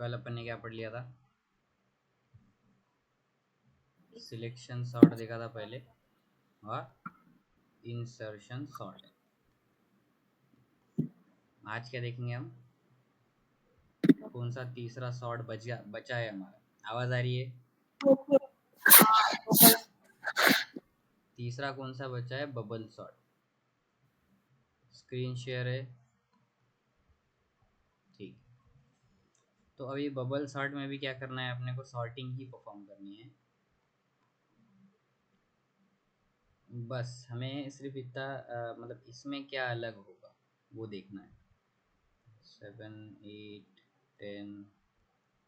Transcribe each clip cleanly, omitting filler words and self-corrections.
कल अपन ने क्या पढ़ लिया था? सिलेक्शन सॉर्ट देखा था पहले, और इंसर्शन सॉर्ट। आज क्या देखेंगे हम? कौन सा तीसरा सॉर्ट बचा है हमारा? आवाज आ रही है? तीसरा कौन सा बचा है? Bubble sort. स्क्रीन शेयर है? ठीक। तो अभी बबल सॉर्ट में भी क्या करना है अपने को? सॉर्टिंग ही परफॉर्म करनी है। बस हमें सिर्फ इतना मतलब इसमें क्या अलग होगा वो देखना है। 7, 8, 10,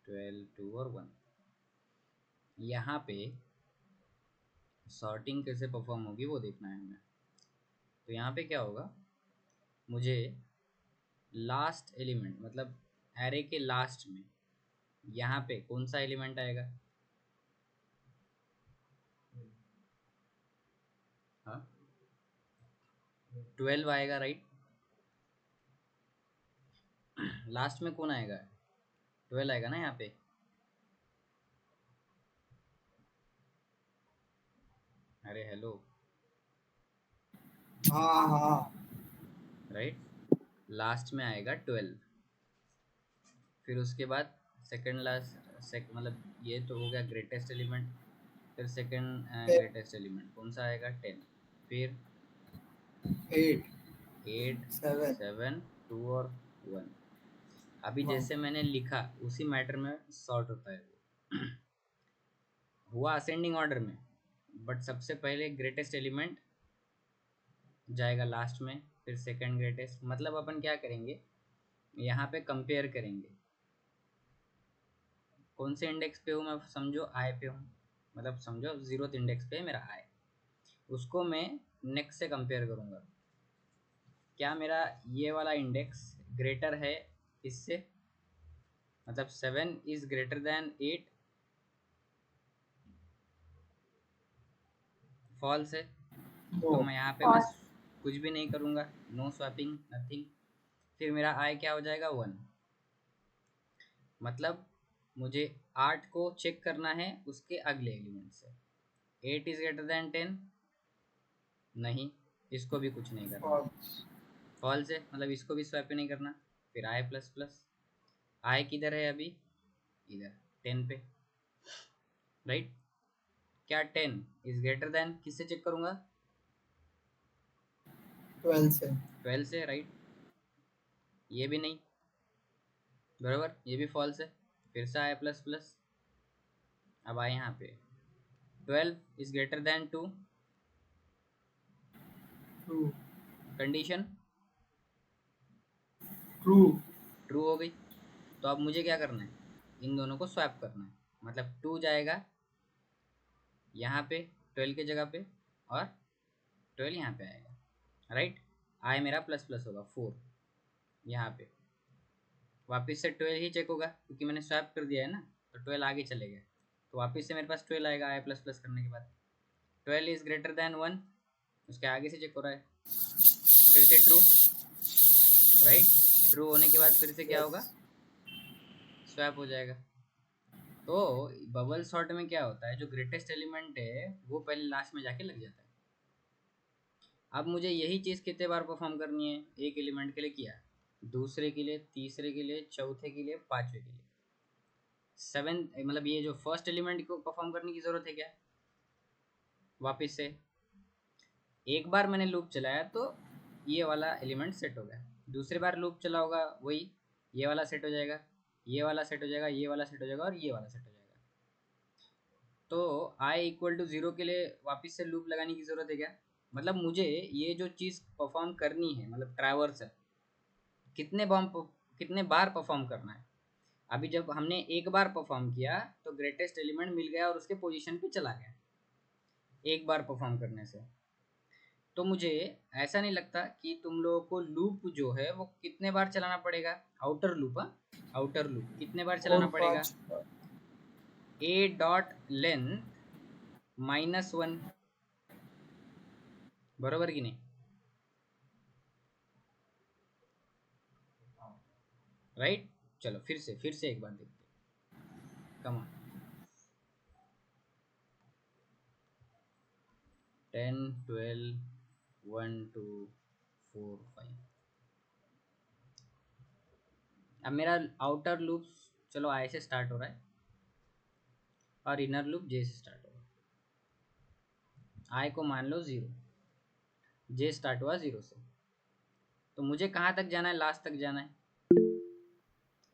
12, 2 और 1। यहाँ पे सॉर्टिंग कैसे परफॉर्म होगी वो देखना है हमें। तो यहाँ पे क्या होगा, मुझे लास्ट एलिमेंट मतलब एरे के लास्ट में यहाँ पे कौन सा एलिमेंट आएगा? हाँ, 12 आएगा, राइट। लास्ट में कौन आएगा? 12 आएगा ना यहाँ पे। अरे हेलो, हाँ हाँ राइट। लास्ट में आएगा 12। फिर उसके बाद सेकंड लास्ट मतलब ये तो हो गया ग्रेटेस्ट एलिमेंट। फिर सेकंड ग्रेटेस्ट एलिमेंट कौन सा आएगा? 10। फिर 8 8, 7 7, 2 और 1। अभी 1 जैसे मैंने लिखा उसी मैटर में सॉर्ट होता है वो। हुआ असेंडिंग ऑर्डर में, बट सबसे पहले ग्रेटेस्ट एलिमेंट जाएगा लास्ट में, फिर सेकंड ग्रेटेस्ट। मतलब अपन क्या करेंगे यहाँ पे? कंपेयर करेंगे कौन से इंडेक्स पे हूँ मैं। समझो आई पे हूँ, मतलब समझो 0th इंडेक्स पे मेरा आई। उसको मैं नेक्स्ट से कंपेयर करूँगा। क्या मेरा ये वाला इंडेक्स ग्रेटर है इससे? मतलब 7 इज ग्रेटर देन 8। फॉल्स है। तो नो मैं यहाँ पे मैं कुछ भी नहीं करूँगा, नो स्वैपिंग, नथिंग। फिर मेरा आई क्या हो जाएगा? 1। मतलब मुझे 8 को चेक करना है उसके अगले एलिमेंट से। 8 इज ग्रेटर देन 10? नहीं, इसको भी कुछ नहीं करना। फॉल्स फॉल्स है, मतलब इसको भी स्वैप नहीं करना। फिर आई प्लस प्लस। आई किधर है अभी? इधर 10 पे, राइट। क्या 10 इज ग्रेटर देन किससे चेक करूंगा? 12 से 12 से, राइट। ये भी नहीं, बराबर, ये भी फॉल्स है। फिर से आई प्लस प्लस। अब आए यहाँ पे 12 is greater then 2। True condition true true हो गई। तो अब मुझे क्या करना है? इन दोनों को स्वैप करना है। मतलब 2 जाएगा यहाँ पे 12 के जगह पे, और 12 यहाँ पे आएगा, राइट। आई मेरा प्लस प्लस होगा 4 यहाँ पे। वापस से 12 ही चेक होगा क्योंकि मैंने स्वैप कर दिया है ना, तो 12 आगे चले गए। तो वापस से मेरे पास 12 आएगा आई प्लस प्लस करने के बाद। 12 इज ग्रेटर देन 1, उसके आगे से चेक हो रहा है। फिर से ट्रू, राइट। ट्रू होने के बाद फिर से क्या यस होगा? स्वैप हो जाएगा। तो बबल सॉर्ट में क्या होता है, जो ग्रेटेस्ट एलिमेंट है वो पहले लास्ट में जाके लग जाता है। अब मुझे यही चीज़ कितने बार परफॉर्म करनी है? एक एलिमेंट के लिए किया, दूसरे के लिए, तीसरे के लिए, चौथे के लिए, पांचवे के लिए। 7 मतलब ये जो फर्स्ट एलिमेंट को परफॉर्म करने की ज़रूरत है क्या? वापस से एक बार मैंने लूप चलाया तो ये वाला एलिमेंट सेट हो गया। दूसरी बार लूप चला होगा, वही ये वाला सेट हो जाएगा, ये वाला सेट हो जाएगा, ये वाला सेट हो जाएगा, और ये वाला सेट हो जाएगा। तो आई इक्वल टू 0 के लिए वापस से लूप लगाने की ज़रूरत है क्या? मतलब मुझे ये जो चीज़ परफॉर्म करनी है, मतलब ट्रैवर्स है, कितने बार परफॉर्म करना है? अभी जब हमने एक बार परफॉर्म किया तो ग्रेटेस्ट एलिमेंट मिल गया और उसके पोजीशन पे चला गया एक बार परफॉर्म करने से। तो मुझे ऐसा नहीं लगता कि तुम लोगों को लूप जो है वो कितने बार चलाना पड़ेगा। आउटर लूप, हाँ, आउटर लूप कितने बार चलाना और पड़ेगा? 5 ए डॉट लेंथ -1, बरोबर कि नहीं? राइट। चलो फिर से एक बार देखते हैं। Come on. 10 12 1 2 4 5। अब मेरा आउटर लूप चलो आई से स्टार्ट हो रहा है और इनर लूप जे से स्टार्ट हो रहा है। आई को मान लो 0, जे स्टार्ट हुआ 0 से। तो मुझे कहाँ तक जाना है? लास्ट तक जाना है,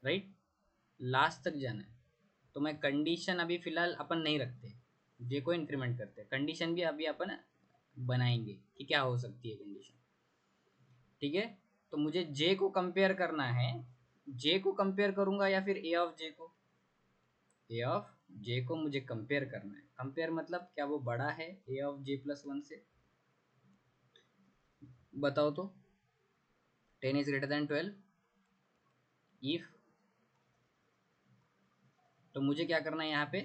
राइट? लास्ट तक जाना है। तो मैं कंडीशन अभी फिलहाल अपन नहीं रखते, जे को इंक्रीमेंट करते हैं। कंडीशन भी अभी अपन बनाएंगे कि क्या हो सकती है कंडीशन, ठीक है? तो मुझे जे को कंपेयर करना है। जे को कंपेयर करूंगा या फिर ए ऑफ जे को? ए ऑफ जे को मुझे कंपेयर करना है। कंपेयर मतलब क्या वो बड़ा है ए ऑफ जे प्लस 1 से? बताओ तो। 10 इज ग्रेटर देन 12 इफ। तो मुझे क्या करना है यहाँ पे?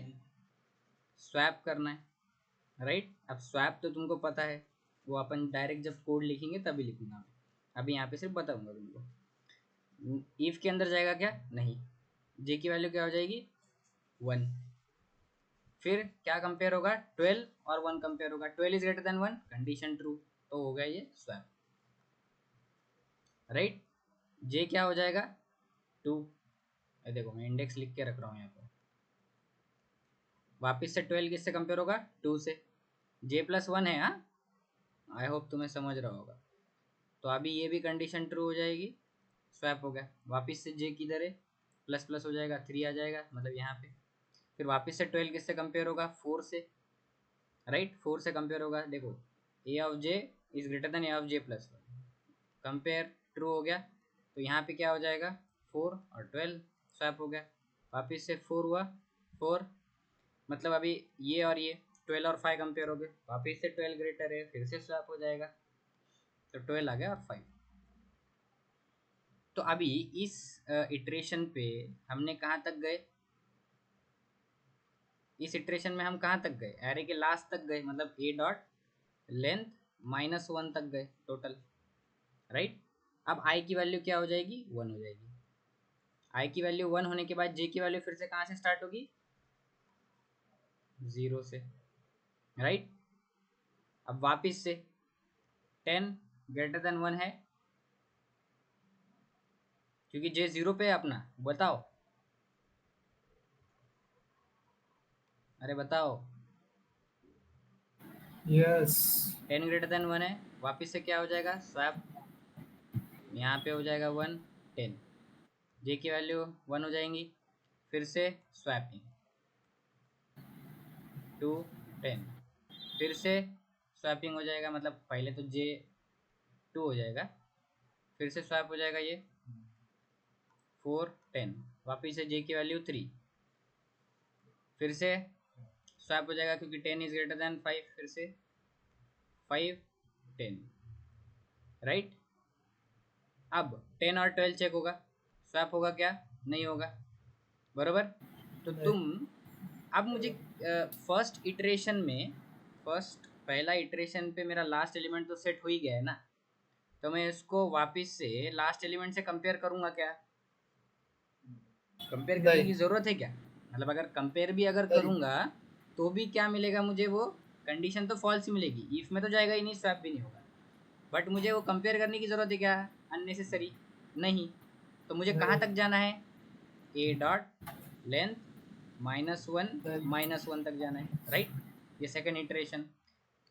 स्वैप करना है, राइट? अब स्वैप तो तुमको पता है, वो अपन डायरेक्ट जब कोड लिखेंगे तभी लिखूंगा मैं। अभी यहाँ पे सिर्फ बताऊंगा तुमको। इफ के अंदर जाएगा क्या? नहीं। जे की वैल्यू क्या हो जाएगी? 1। फिर क्या कंपेयर होगा? 12 और 1 कंपेयर होगा। 12 is greater than 1, condition true, तो हो गया ये स्वैप, राइट? जे क्या हो जाएगा? 2। ये देखो मैं इंडेक्स लिख के रख रहा हूँ यहाँ पे। वापिस से 12 किससे कंपेयर होगा? 2 से। जे प्लस 1 है, हाँ? आई होप तुम्हें समझ रहा होगा। तो अभी ये भी कंडीशन ट्रू हो जाएगी, स्वैप हो गया। वापिस से जे किधर है? प्लस प्लस हो जाएगा, 3 आ जाएगा, मतलब यहाँ पे। फिर वापिस से 12 किससे कंपेयर होगा? 4 से, राइट? 4 से कंपेयर होगा। देखो A of J is greater than A of J plus 1, compare true हो गया। तो यहाँ पे क्या हो जाएगा? 4 और 12 स्वैप हो गया। वापिस से 4 हुआ, 4, मतलब अभी ये और ये 12 और 5 कंपेयर हो गए। वापिस से 12 ग्रेटर है, फिर से स्वैप हो जाएगा। तो 12 आ गया और 5। तो अभी इस इटरेशन पे हमने कहाँ तक गए? इस इटरेशन में हम कहाँ तक गए? एरे के लास्ट तक गए, मतलब ए डॉट लेंथ -1 तक गए टोटल, राइट? अब आई की वैल्यू क्या हो जाएगी? 1 हो जाएगी। आई की वैल्यू 1 होने के बाद जे की वैल्यू फिर से कहाँ से स्टार्ट होगी? 0 से, राइट? अब वापिस से 10 ग्रेटर देन 1 है, क्योंकि जे 0 पे है अपना। बताओ, अरे बताओ। यस। 10 ग्रेटर देन 1 है, वापिस से क्या हो जाएगा? स्वैप। यहाँ पे हो जाएगा 1 10, जे की वैल्यू 1 हो जाएंगी, फिर से स्वैपिंग 2 10, फिर से स्वैपिंग हो जाएगा, मतलब पहले तो जे 2 हो जाएगा, फिर से स्वैप हो जाएगा ये 4 10, वापिस से जे की वैल्यू 3, फिर से स्वैप हो जाएगा क्योंकि 10 इज ग्रेटर देन 5, फिर से 5 10, राइट? अब 10 और 12 चेक होगा, स्वैप होगा क्या? नहीं होगा, बरोबर? तो नहीं। तुम अब मुझे फर्स्ट इटरेशन में, फर्स्ट पहला इटरेशन पे मेरा लास्ट एलिमेंट तो सेट हो ही गया है ना, तो मैं इसको वापस से लास्ट एलिमेंट से कंपेयर करूंगा क्या? कंपेयर करने नहीं। की ज़रूरत है क्या? मतलब अगर कंपेयर भी अगर नहीं। करूंगा तो भी क्या मिलेगा मुझे? वो कंडीशन तो फॉल्स ही मिलेगी, इफ में तो जाएगा ही नहीं, स्वैप भी नहीं होगा। बट मुझे वो कंपेयर करने की ज़रूरत है क्या? अननेसेसरी नहीं। तो मुझे कहाँ नहीं। तक जाना है? ए डॉट लेंथ -1 नहीं। -1 तक जाना है, राइट? ये सेकंड इटरेशन।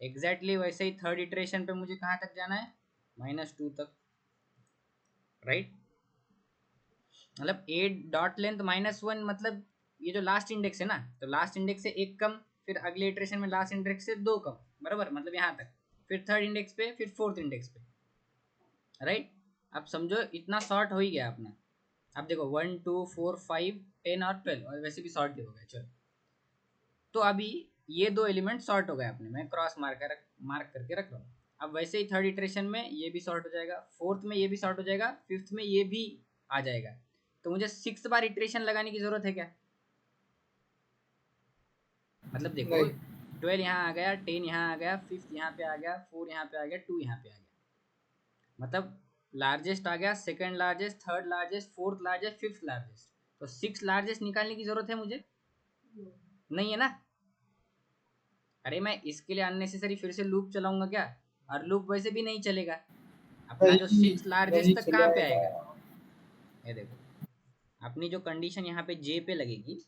एग्जैक्टली वैसे ही थर्ड इटरेशन पे मुझे कहाँ तक जाना है? -2 तक, राइट? मतलब ए डॉट लेंथ -1, मतलब ये जो लास्ट इंडेक्स है ना, तो लास्ट इंडेक्स से एक कम, फिर अगले इटरेशन में लास्ट इंडेक्स से 2 कम, बराबर? मतलब यहाँ तक, फिर थर्ड इंडेक्स पे, फिर फोर्थ इंडेक्स पे, राइट? अब समझो इतना शॉर्ट हो ही गया अपना। अब देखो 1 2 4 5 10 और 12, और वैसे भी शॉर्ट ही हो गया, चलो। तो अभी ये दो एलिमेंट शॉर्ट हो गए अपने, मैं क्रॉस मार्क करके रख रहा हूँ। अब वैसे ही थर्ड इटरेशन में ये भी शॉर्ट हो जाएगा, फोर्थ में ये भी शॉर्ट हो जाएगा, फिफ्थ में ये भी आ जाएगा। तो मुझे 6 बार इटरेशन लगाने की जरूरत है क्या? मतलब देखो नहीं। 12 यहाँ आ गया, 10 यहाँ आ गया, फिफ्थ यहाँ पे आ गया, 4 यहाँ पे आ गया, 2 यहाँ पे आ गया, मतलब लार्जेस्ट आ गया, second largest, third largest, fourth largest, fifth largest. तो 6 लार्जेस्ट निकालने की जरूरत है मुझे, नहीं है ना? अरे मैं इसके लिए अननेसेसरी फिर से लूप चलाऊंगा क्या? और लूप वैसे भी नहीं चलेगा। अपना जो नहीं, 6 लार्जेस्ट नहीं तक कहाँ पे चलाएगा। आएगा? ये देखो, अपनी जो कंडीशन यहाँ पे जे पे लगेगी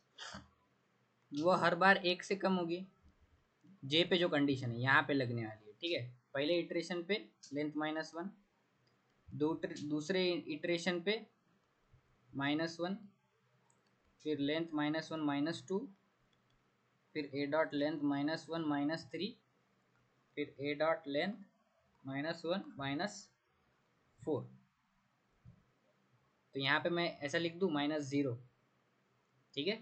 वो हर बार एक से कम होगी। जे पे जो कंडीशन है यहाँ पे लगने वाली है, ठीक है। पहले इटरेशन पे लेंथ -1, दूसरे इटरेशन पे -1, फिर लेंथ -1 -2, फिर ए डॉट लेंथ -1 -3, फिर ए डॉट लेंथ -1 -4। तो यहाँ पे मैं ऐसा लिख दूँ -0, ठीक है।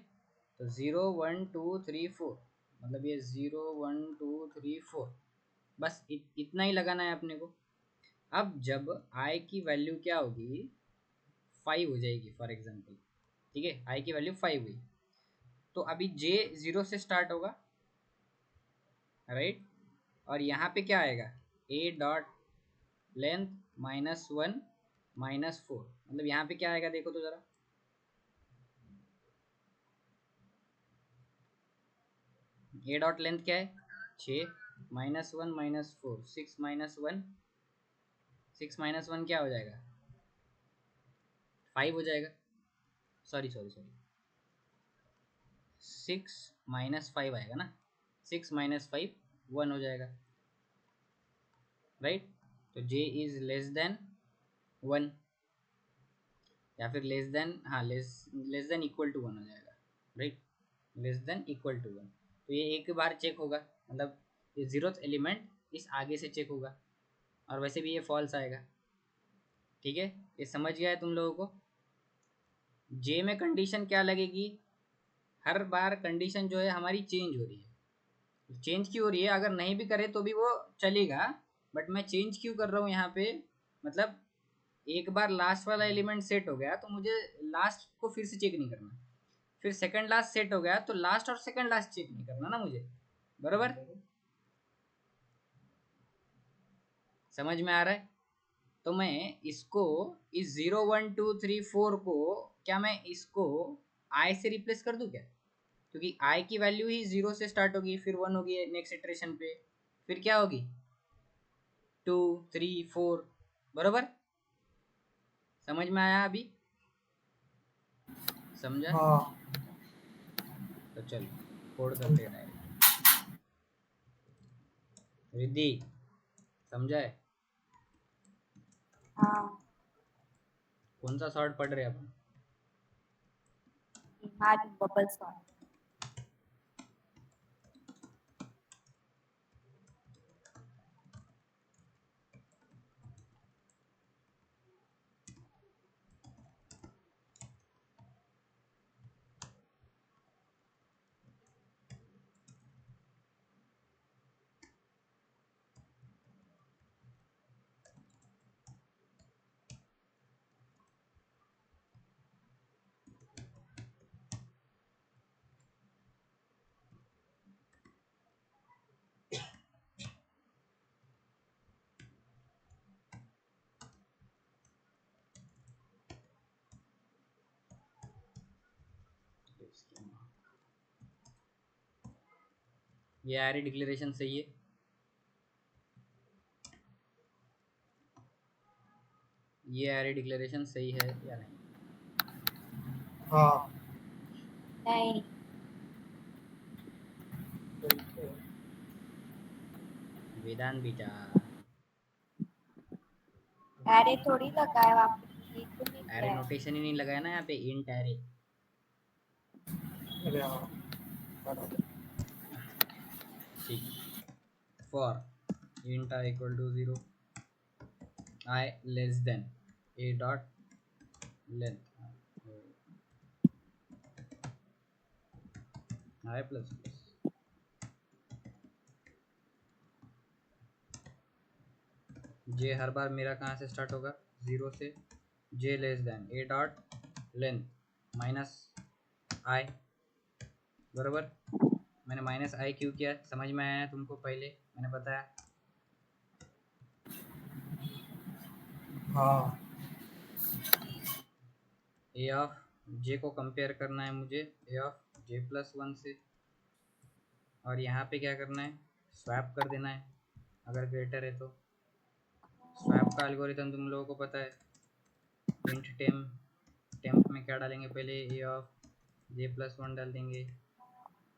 तो 0 1 2 3 4, मतलब ये 0 1 2 3 4, बस इतना ही लगाना है अपने को। अब जब आई की वैल्यू क्या होगी, 5 हो जाएगी फॉर एग्जांपल, ठीक है। आई की वैल्यू 5 हुई, तो अभी जे 0 से स्टार्ट होगा, राइट। और यहाँ पे क्या आएगा, ए डॉट लेंथ -1 -4, मतलब यहाँ पे क्या आएगा देखो तो जरा। ए डॉट लेंथ क्या है, 6, -1 -4, 6 -1, 6 -1 क्या हो जाएगा, 5 हो जाएगा। सॉरी सॉरी सॉरी, 6 - 5 आएगा ना, 6 - 5 1 हो जाएगा, राइट। तो जे इज लेस देन 1, या फिर लेस देन, हाँ लेस देन इक्वल टू 1 हो जाएगा, right. Less than equal to 1, तो ये एक बार चेक होगा, मतलब ये जीरोथ एलिमेंट इस आगे से चेक होगा, और वैसे भी ये फॉल्स आएगा, ठीक है। ये समझ गया है तुम लोगों को? जे में कंडीशन क्या लगेगी, हर बार कंडीशन जो है हमारी चेंज हो रही है। चेंज क्यों हो रही है, अगर नहीं भी करे तो भी वो चलेगा, बट मैं चेंज क्यों कर रहा हूँ यहाँ पे, मतलब एक बार लास्ट वाला एलिमेंट सेट हो गया तो मुझे लास्ट को फिर से चेक नहीं करना, फिर सेकंड लास्ट सेट हो गया तो लास्ट और सेकंड लास्ट चेक नहीं करना ना मुझे, बरोबर? समझ में आ रहा है? तो मैं इसको, इस 0 1 2 3 4 को, क्या मैं इसको आई से रिप्लेस कर दूं क्या? क्योंकि आई की वैल्यू ही 0 से स्टार्ट होगी, फिर 1 होगी नेक्स्ट इटरेशन पे, फिर क्या होगी 2 3 4, बरोबर? समझ में आया अभी? समझा? हाँ तो चलो कोड करते हैं डायरेक्ट। रिद्धि, समझा है? हाँ, कौन सा सॉर्ट पढ़ रहे हैं अपन? हार्ट बबल सॉन्ग। ये एरे डिक्लेरेशन सही है? ये एरे डिक्लेरेशन सही है या नहीं? हाँ। नहीं, वेदांत बेटा, अरे थोड़ी लगा है वहाँ पे, ये तो नहीं एरे किया है। नोटेशन ही नहीं लगाया ना यहाँ पे, इंट एरे। अरे हाँ, बराबर। ठीक, for int I equal to 0, I less than A dot length I plus plus, J हर बार मेरा कहाँ से स्टार्ट होगा, 0 से। J less than A dot length minus I, बराबर। मैंने माइनस आई क्यों किया, समझ में आया तुमको? पहले मैंने बताया, हाँ ए ऑफ जे को कंपेयर करना है मुझे ए ऑफ j+1 से, और यहाँ पे क्या करना है, स्वैप कर देना है अगर ग्रेटर है तो। स्वैप का एल्गोरिथम तुम लोगों को पता है, इंट टेम्प में क्या डालेंगे, पहले ए ऑफ j+1 डाल देंगे,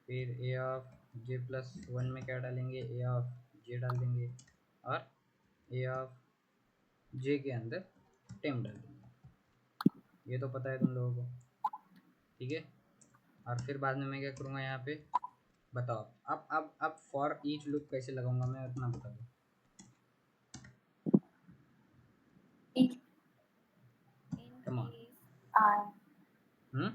फिर ए ऑफ j+1 में क्या डालेंगे, ए ऑफ j डाल देंगे, और ए ऑफ j के अंदर टेम्प डाल देंगे। ये तो पता है तुम लोगों को, ठीक है। और फिर बाद में मैं क्या करूँगा, यहाँ पे बताओ। अब फॉर ईच लूप कैसे लगाऊंगा मैं, उतना बता दो। in come on. case I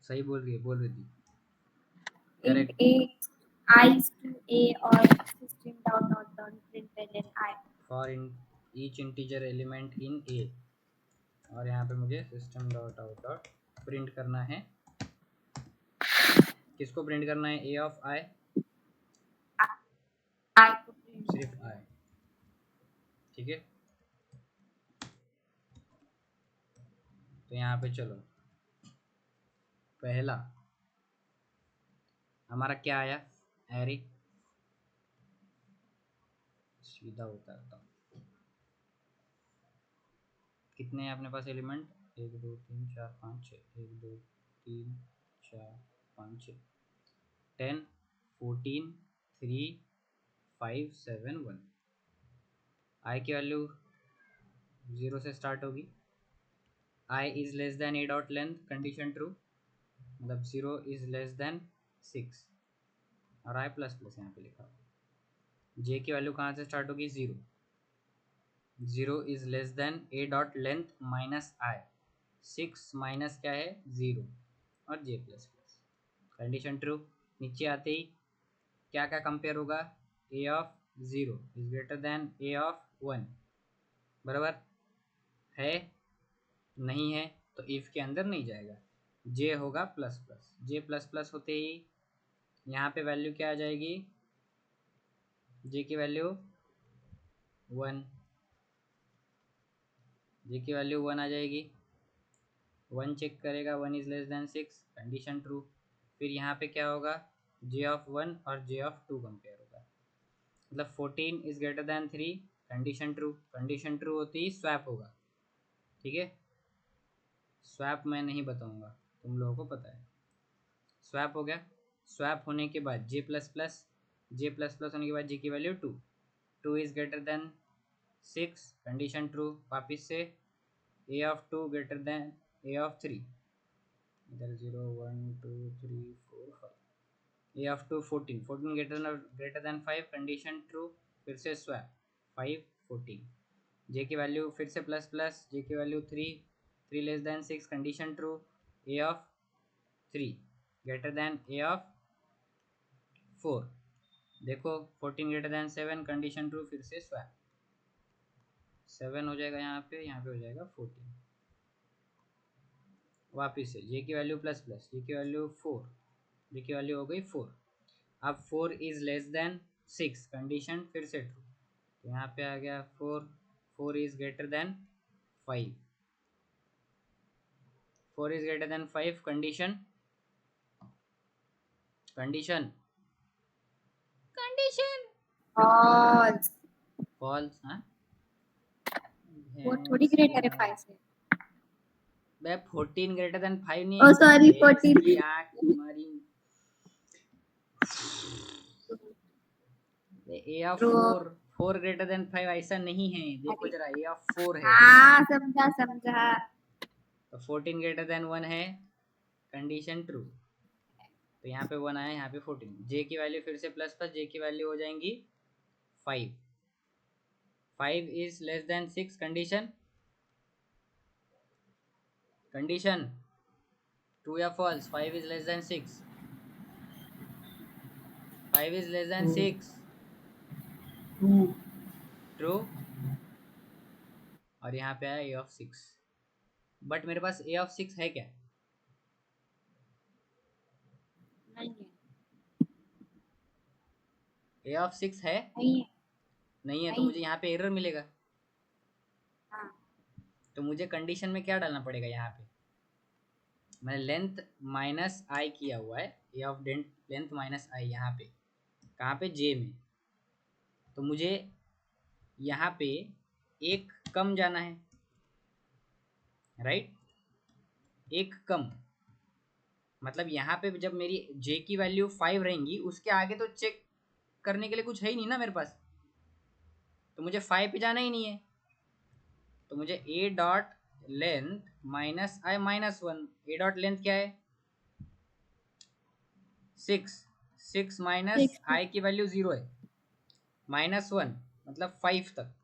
सही बोल रही थी, int correct. a I is to a or system dot println I. For in each integer element in A, और यहाँ पे मुझे system dot out dot print करना है। किसको प्रिंट करना है, ए ऑफ आई, I को print सिर्फ आई, ठीक है। तो यहाँ पे चलो, पहला हमारा क्या आया, एरे। सीधा उतारता हूँ, कितने हैं अपने पास एलिमेंट, 1 2 3 4 5 6, 1 2 3 4 5 6, 10 14 3 5 7 1। आई की वैल्यू 0 से स्टार्ट होगी। I is less than A dot length, condition true, मतलब 0 इज लेस देन 6, और आई प्लस प्लस यहाँ पे लिखा हुआ। जे की वैल्यू कहाँ से स्टार्ट होगी, 0, 0 is less than A dot length minus I, 6 minus क्या है, 0, और J plus plus, condition true. नीचे आते ही क्या क्या कंपेयर होगा, A of 0 is greater than A of 1, बराबर है, नहीं है तो इफ के अंदर नहीं जाएगा। जे होगा plus plus, J plus plus होते ही यहाँ पे वैल्यू क्या आ जाएगी, जे की वैल्यू 1, जे की वैल्यू 1 आ जाएगी। 1 चेक करेगा, 1 is less than 6, condition true. फिर यहाँ पे क्या होगा, जे ऑफ 1 और जे ऑफ 2 कंपेयर होगा, मतलब 14 is greater then 3, condition true. Condition true होती ही स्वैप होगा, ठीक है। स्वैप मैं नहीं बताऊंगा, तुम लोगों को पता है। स्वैप हो गया। स्वैप होने के बाद J plus plus, J plus plus होने के बाद जे की value 2, 2 is greater than 6, condition true. वापिस से A of 2 greater than A of 3, इधर 0 1 2 3 4 5, A of 2 14, 14 greater than 5, condition true. फिर से स्वैप 5 14, जे की वैल्यू फिर से प्लस प्लस, जे की value 3, 3 less than 6, condition true. A of 3 greater than A of 4, देखो 14 ग्रेटर देन 7, कंडीशन ट्रू। फिर से स्वैप 7 हो जाएगा, यहाँ पे हो जाएगा 14। वापिस से जे की वैल्यू प्लस प्लस, जे की वैल्यू 4, जे की वैल्यू हो गई 4। अब 4 इज लेस देन 6, कंडीशन फिर से ट्रू। तो यहाँ पे आ गया 4, 4 is greater than 5, 4 is greater than 5, condition condition condition false. False. हाँ, वो थोड़ी भैंस की ग्रेटर है आँख, 5 से। बे 14 ग्रेटर देन 5 नहीं ओ है, सॉरी भैंस 14। की आँख तुम्हारी। ए ऑफ ट्रू। 4, 4 ग्रेटर देन 5 ऐसा नहीं है, देखो अरे जरा, ए ऑफ 4 है, हाँ समझा समझा। तो 14 ग्रेटर देन 1 है, कंडीशन ट्रू। तो यहाँ पे 1 आया, यहाँ पे 14। जे की वैल्यू फिर से प्लस प्लस, जे की वैल्यू हो जाएंगी 5, 5 is less than 6, condition condition true या false, 5 is less than 6, 5 is less than 6, true. और यहाँ पे आया ए ऑफ 6, बट मेरे पास ए ऑफ 6 है क्या, नहीं है। ए ऑफ 6 है, नहीं है। नहीं है, तो नहीं मुझे यहाँ पे एरर मिलेगा। हाँ तो मुझे कंडीशन में क्या डालना पड़ेगा यहाँ पे, मैंने लेंथ माइनस आई किया हुआ है, ए ऑफ लेंथ माइनस आई यहाँ पे, कहाँ पे, जे में। तो मुझे यहाँ पे एक कम जाना है, राइट, एक कम, मतलब यहाँ पे जब मेरी जे की वैल्यू 5 रहेंगी, उसके आगे तो चेक करने के लिए कुछ है ही नहीं ना मेरे पास, तो मुझे 5 पे जाना ही नहीं है। तो मुझे ए dot length minus I minus one, A dot length क्या है, 6, 6 माइनस 6 आई की वैल्यू 0 है, माइनस वन मतलब 5 तक,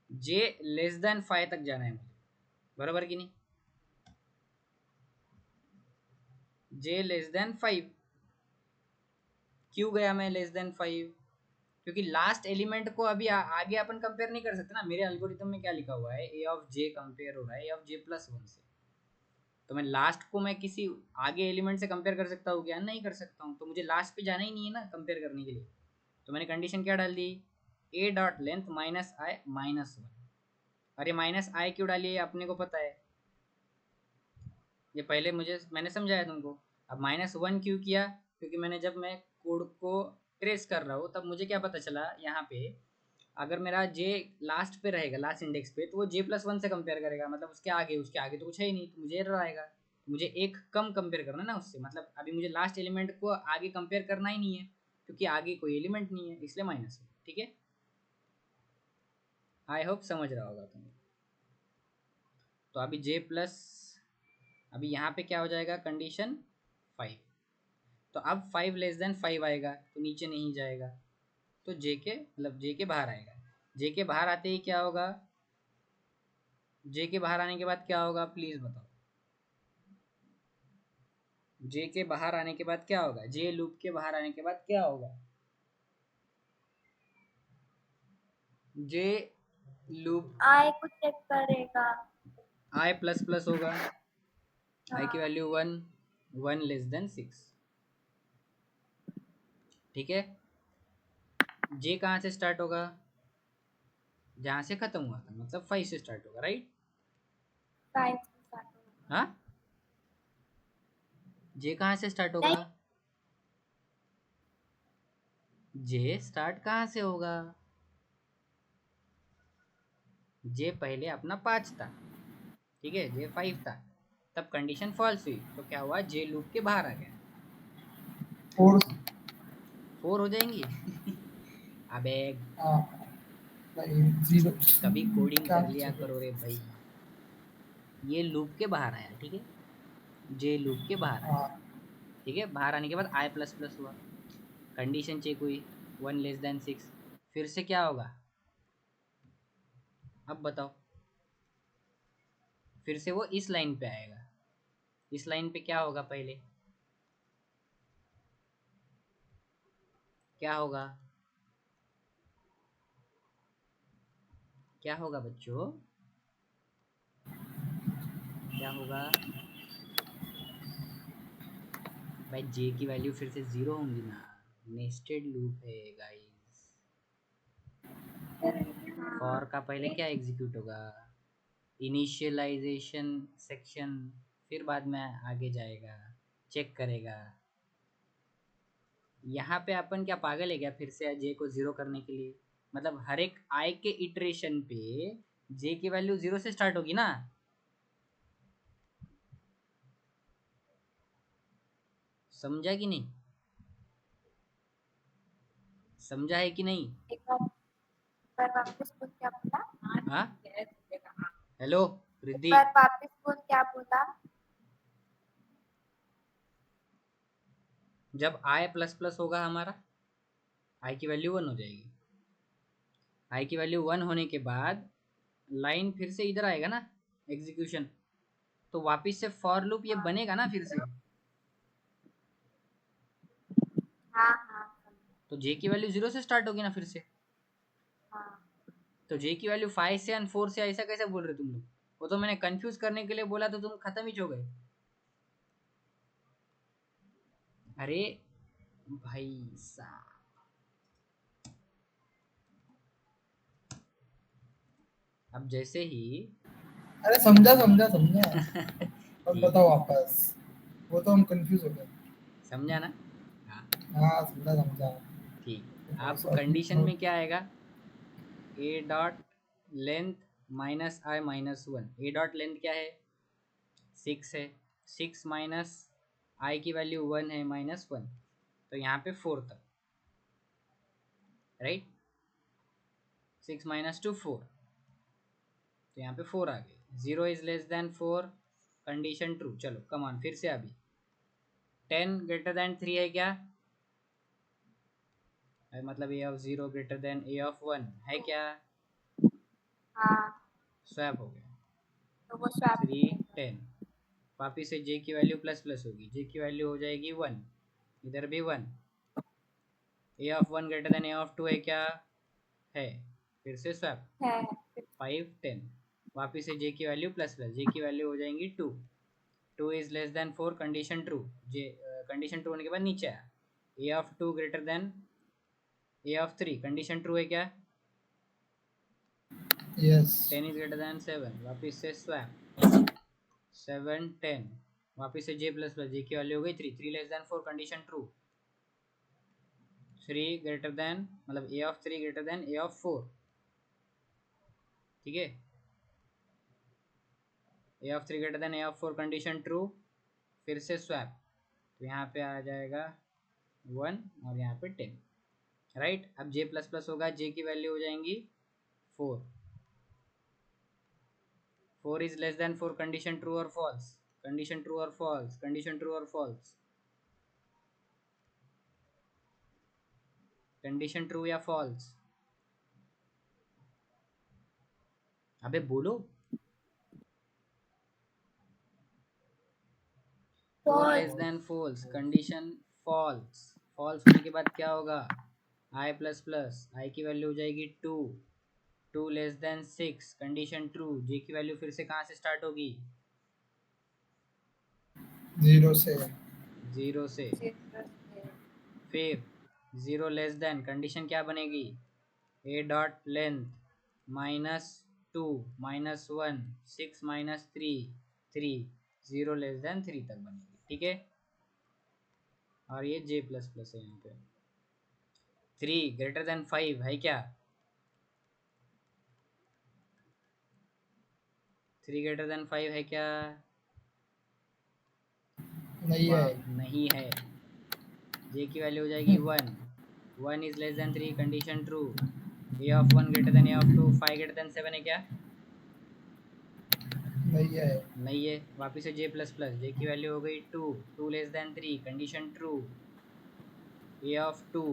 जे लेस देन 5 तक जाना है मुझे, बराबर कि नहीं, जे लेस देन 5। क्यों गया मैं लेस देन 5, क्योंकि लास्ट एलिमेंट को अभी आगे अपन कंपेयर नहीं कर सकते ना, मेरे एल्गोरिथम में क्या लिखा हुआ है, ए ऑफ जे कंपेयर हो रहा है A of J plus one से, तो मैं लास्ट को मैं किसी आगे एलिमेंट से कंपेयर कर सकता हूँ क्या, नहीं कर सकता हूँ, तो मुझे लास्ट पे जाना ही नहीं है ना कंपेयर करने के लिए। तो मैंने कंडीशन क्या डाल दी, A dot length minus I minus one. अरे माइनस आई क्यों डाली है, अपने को पता है, ये पहले मैंने समझाया तुमको। अब माइनस वन क्यों किया, क्योंकि मैंने जब मैं कोड को ट्रेस कर रहा हूँ तब मुझे क्या पता चला, यहाँ पे अगर मेरा जे लास्ट पे रहेगा, लास्ट इंडेक्स पे, तो वो जे प्लस वन से कंपेयर करेगा, मतलब उसके आगे तो कुछ है ही नहीं, तो मुझे एरर आएगा। तो मुझे एक कम कंपेयर करना है ना उससे, मतलब अभी मुझे लास्ट एलिमेंट को आगे कंपेयर करना ही नहीं है, क्योंकि आगे कोई एलिमेंट नहीं है, इसलिए माइनस है। ठीक है, आई होप समझ रहा होगा तुम्हें। तो अभी जे प्लस, अभी यहाँ पे क्या हो जाएगा, कंडीशन 5, तो अब 5 लेस देन 5 आएगा तो नीचे नहीं जाएगा, तो जे के मतलब जे के बाहर आएगा। जे के बाहर आते ही क्या होगा, जे के बाहर आने के बाद क्या होगा प्लीज बताओ, जे के बाहर आने के बाद क्या होगा, जे लूप के बाहर आने के बाद क्या होगा, जे लूप आई को चेक करेगा। आई प्लस प्लस होगा, आई की हाँ, वैल्यू 1, 1 लेस देन 6। ठीक है, जे कहाँ से स्टार्ट होगा, जहाँ से खत्म हुआ था, मतलब 5 से स्टार्ट होगा, राइट। 5 से स्टार्ट होगा। हाँ, जे कहाँ से स्टार्ट होगा, नहीं, जे स्टार्ट कहाँ से होगा, जे पहले अपना 5 था, ठीक है, जे 5 था, तब कंडीशन फॉल्स हुई तो क्या हुआ, जे लूप के बाहर आ गया, 4 4 हो जाएंगी। अबे नहीं 0 कभी कोडिंग क्या कर लिया चल करो रे भाई, ये लूप के बाहर आया, ठीक है, जे लूप के बाहर आया, हाँ ठीक है, बाहर आने के बाद आई प्लस प्लस हुआ, कंडीशन चेक हुई 1 लेस देन 6, फिर से क्या होगा, अब बताओ, फिर से वो इस लाइन पे आएगा, इस लाइन पे क्या होगा पहले, क्या होगा, क्या होगा बच्चों, क्या होगा, भाई जे की वैल्यू फिर से 0 होंगी ना, नेस्टेड लूप है गाइस, फॉर का पहले क्या एग्जीक्यूट होगा, इनिशियलाइजेशन सेक्शन, फिर बाद में आगे जाएगा, चेक करेगा। यहाँ पे अपन क्या पागल है क्या, फिर से जे को 0 करने के लिए, मतलब हर एक आई के इटरेशन पे जे की वैल्यू 0 से स्टार्ट होगी ना, समझा कि नहीं, समझा है कि नहीं। एक बार वापस बोल, क्या बोला? हाँ, हेलो एक रिद्धि, बार वापस बोल, क्या बोला? जब आई प्लस प्लस होगा हमारा, आई की वैल्यू 1 हो जाएगी, आई की वैल्यू 1 होने के बाद लाइन फिर से इधर आएगा ना, एग्जीक्यूशन, तो वापस से फॉर लूप ये हाँ बनेगा ना फिर से, हाँ हाँ, तो जे की वैल्यू 0 से स्टार्ट होगी ना फिर से, हाँ। तो जे की वैल्यू 5 से एंड 4 से ऐसा कैसे बोल रहे तुम लोग, वो तो मैंने कंफ्यूज करने के लिए बोला तो तुम खत्म ही हो गए। अरे भाई साहब, अब जैसे ही अरे समझा समझा समझा। अब ठीक है, बताओ वापस। वो तो हम कंफ्यूज हो गए। समझा ना? हाँ, हाँ समझा समझा। ठीक है। थोड़ा अब सा कंडीशन नोट। में क्या आएगा? ए dot length minus I minus one. A dot length क्या है? 6 है। 6 माइनस आई की वैल्यू 1 है, -1, तो यहाँ पे 4 तक, राइट? 6 माइनस टू 4, तो यहाँ पे 4 आ गए। 0 is less than 4, condition true. चलो कम ऑन, फिर से अभी 10 ग्रेटर देन 3 है क्या? मतलब A of 0 greater than A of 1 है क्या? हाँ, स्वैप हो गया। तो वो स्वैप 3 हो जाएगा। 10, वापिस से जे की वैल्यू प्लस प्लस होगी, जे की वैल्यू हो जाएगी 1, इधर भी 1। A of 1 greater than A of 2 है क्या? है। फिर से स्वैप, है। 5 10, वापिस से जे की वैल्यू प्लस प्लस, जे की वैल्यू हो जाएंगी 2। 2 is less than 4, condition true. J condition true होने के बाद नीचे आया, A of 2 greater than A of 3, condition true है क्या? यस। 10 इज ग्रेटर देन 7, वापिस से स्वैप, 7 10, वापिस से जे प्लस प्लस, जे की वैल्यू हो गई 3। 3 less than 4, condition true. 3 greater than, मतलब A of 3 greater than A of 4, ठीक है? A of 3 greater than A of 4, condition true. फिर से स्वैप, तो यहाँ पे आ जाएगा 1 और यहाँ पे 10, राइट? अब जे प्लस प्लस होगा, जे की वैल्यू हो जाएंगी 4। 4 is less than 4, condition true और फॉल्स? कंडीशन ट्रू और फॉल्स? कंडीशन ट्रू और फॉल्स? कंडीशन ट्रू या फॉल्स? अबे बोलो। 4 less false. Than false, condition false. False होने के बाद क्या होगा? आई प्लस प्लस, आई की वैल्यू हो जाएगी 2। 2 less than 6, condition true. J की वैल्यू फिर से कहाँ से स्टार्ट होगी? 0 से। 0 से। फिर 0 लेस देन, कंडीशन क्या बनेगी? ए डॉट लेंथ -2 -1, 6 -3 3, 0 लेस देन 3 तक बनेगी, ठीक है? और ये जे प्लस प्लस है यहाँ पे। 3 ग्रेटर देन 5 है क्या? 3 ग्रेटर देन 5 है क्या? नहीं है। वाह, नहीं है। जे की वैल्यू हो जाएगी 1। 1 is less than 3, condition true. A of 1 greater than A of 2, 5 greater then 7 है क्या? नहीं है। नहीं है। वापिस से जे प्लस प्लस, जे की वैल्यू हो गई 2। 2 less than 3, condition true. A of 2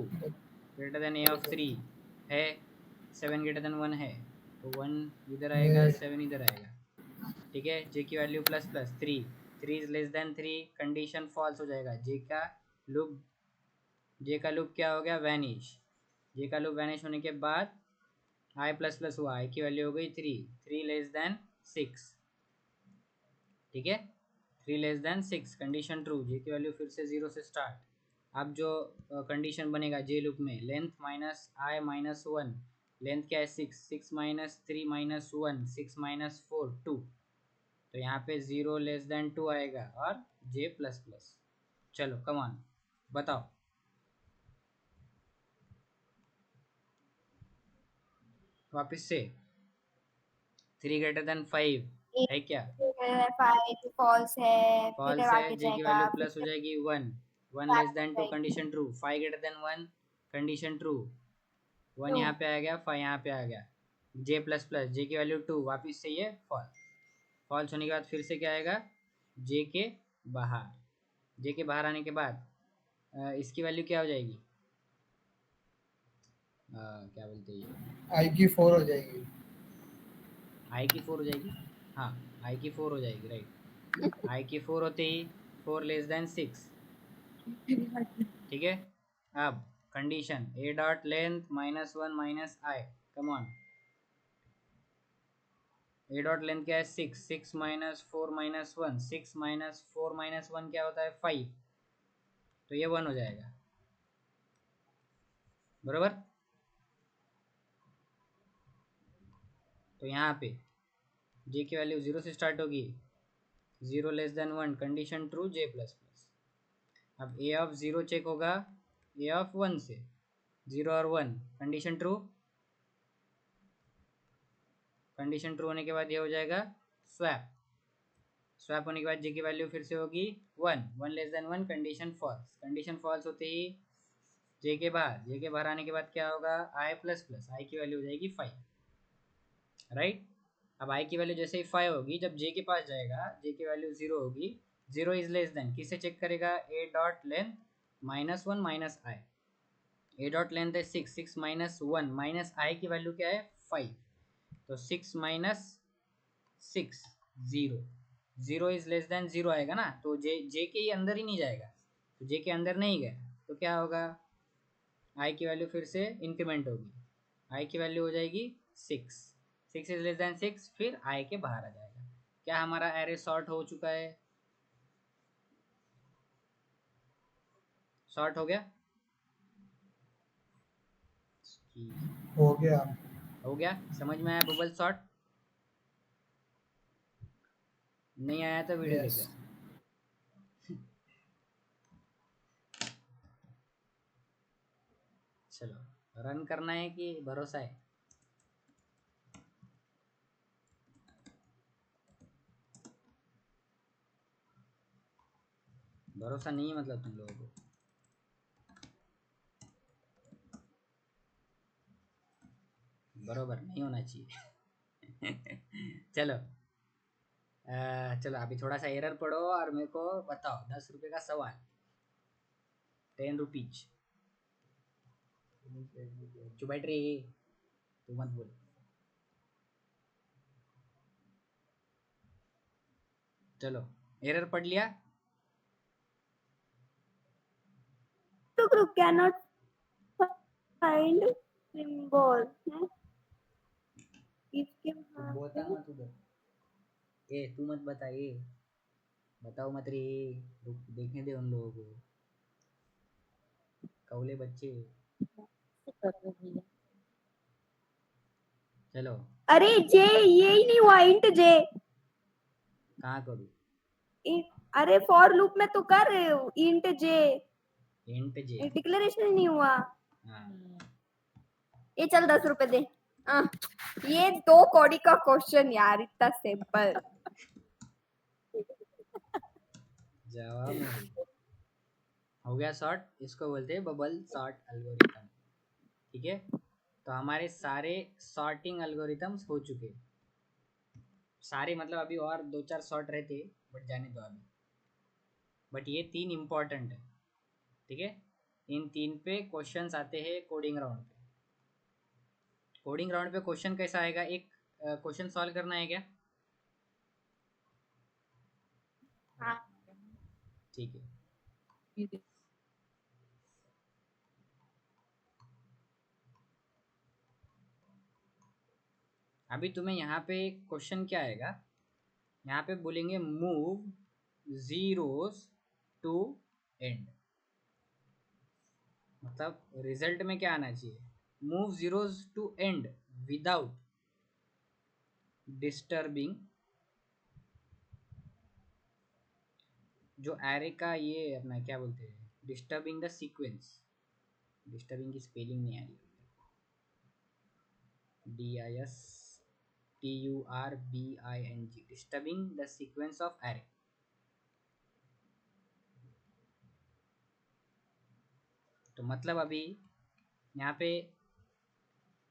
greater than A of 3 है। 7 ग्रेटर देन 1 है, तो 1 इधर आएगा, 7 इधर आएगा, ठीक है? जे की value plus plus 3। 3 is less than 3, condition false हो जाएगा। लूप जे का लूप क्या हो गया? वैनिश। जे का लूप वैनिश होने के बाद आई प्लस प्लस हुआ, आई की वैल्यू हो गई 3। 3 लेस देन 6, ठीक है? 3 less than 6, condition true. J की वैल्यू फिर से 0 से स्टार्ट। अब जो कंडीशन बनेगा जे लूप में, length minus I minus 1, length क्या है? 6। 6 माइनस 3 माइनस 1, 6 माइनस 4 2, तो यहाँ पे 0 लेस देन 2 आएगा और जे प्लस प्लस। चलो कम ऑन, बताओ वापस से। 3 ग्रेटर देन 5 है क्या? 5 फॉल्स है, फिर फॉल्स है। आगे जे की जाएगा, वैल्यू फिर प्लस हो जाएगी 1। 1 स्वैप लेस हो देन 2, जाएगी। Condition true. 5 greater than 1, condition true. 1 two. यहाँ पे आ गया, 5 यहाँ पे आ गया। जे प्लस प्लस, जे की वैल्यू 2, वापिस से ये फॉल्स। फॉल्स होने के बाद फिर से क्या आएगा? जे के बाहर। जे के बाहर आने के बाद इसकी वैल्यू क्या हो जाएगी? क्या बोलते हैं ये? आई की 4 हो जाएगी। आई की 4 हो जाएगी। हाँ, आई की 4 हो जाएगी, राइट? आई की 4 होते ही 4 लेस देन 6, ठीक है? अब condition A dot length -1 minus I, come on. A dot length क्या है? 6। 6 माइनस 4 माइनस 1, 6 माइनस 4 माइनस 1 क्या होता है? 5, तो ये 1 हो जाएगा, बरोबर? तो यहाँ पे जे की वैल्यू 0 से स्टार्ट होगी, 0 लेस देन 1 कंडीशन ट्रू, जे प्लस प्लस। अब ए ऑफ 0 चेक होगा ए ऑफ 1 से, 0 और 1 कंडीशन ट्रू, कंडीशन ट्रू होने के बाद ये हो जाएगा स्वैप, स्वैप होने के बाद जे की वैल्यू फिर से होगी 1, 1 less than 1 condition false, condition false होते ही जे के बाहर, जे के बाहर आने के बाद क्या होगा, आई प्लस प्लस, आई की वैल्यू हो जाएगी 5, राइट। अब आई की वैल्यू जैसे ही 5 होगी, जब जे के पास जाएगा, जे की वैल्यू 0 होगी, 0 इज लेस देन, किसे चेक करेगा, ए डॉट लेंथ माइनस 1 माइनस आई, ए डॉट लेंथ है 6, 6 माइनस 1 माइनस आई की वैल्यू क्या है 5, तो 6 माइनस 6, 0, 0 इज लेस देन 0 आएगा ना, तो जे जे के अंदर ही नहीं जाएगा, तो जे के अंदर नहीं गया तो क्या होगा, आई की वैल्यू फिर से इंक्रीमेंट होगी, आई की वैल्यू हो जाएगी 6, 6 इज लेस देन 6, फिर आई के बाहर आ जाएगा। क्या हमारा एरे सॉर्ट हो चुका है, सॉर्ट हो गया, हो गया। हो गया, समझ में आया बबल सॉर्ट, नहीं आया तो वीडियो देख यस। लेना। चलो रन करना है कि भरोसा है, भरोसा नहीं है मतलब तुम लोगों को, बरोबर नहीं होना चाहिए। चलो चलो अभी थोड़ा सा एरर पढ़ो और मेरे को बताओ, 10 रुपए का सवाल, 10 रुपीज, चुप बैठ रही, तू मत बोल। चलो एरर पढ़ लिया, तो group cannot find symbol है इसके तू वहाँ बोता पे। मत उधर, ए तू मत बता, ए बताओ मत रे, रुक देखने दे उन लोगों को, कौले बच्चे। चलो अरे जे ये ही नहीं हुआ, इंट जे। कहाँ करूँ, अरे फॉर लूप में तो कर इंट जे, इंट जे, डिक्लेरेशन नहीं हुआ। हाँ ये चल 10 रुपए दे। आ, ये 2 कौड़ी का क्वेश्चन यार, इतना सिंपल। जवाब नहीं। हो गया सॉर्ट, इसको बोलते हैं बबल सॉर्ट एल्गोरिथम, ठीक है। तो हमारे सारे सॉर्टिंग एल्गोरिथम्स हो चुके, सारे मतलब अभी और 2 4 सॉर्ट रहते, बट जाने दो अभी, बट ये 3 इम्पॉर्टेंट है, ठीक है। इन 3 पे क्वेश्चंस आते हैं कोडिंग राउंड पे, कोडिंग राउंड पे क्वेश्चन कैसा आएगा, एक क्वेश्चन सॉल्व करना है क्या, हाँ ठीक है। अभी तुम्हें यहाँ पे क्वेश्चन क्या आएगा, यहाँ पे बोलेंगे मूव जीरोस टू एंड, मतलब रिजल्ट में क्या आना चाहिए, move zeros to end without disturbing, जो एरे का ये अपना क्या बोलते हैं, डिस्टर्बिंग द सीक्वेंस, डिस्टर्बिंग की स्पेलिंग नहीं आ रही, DISTURBING, disturbing the sequence of array. तो मतलब अभी यहाँ पे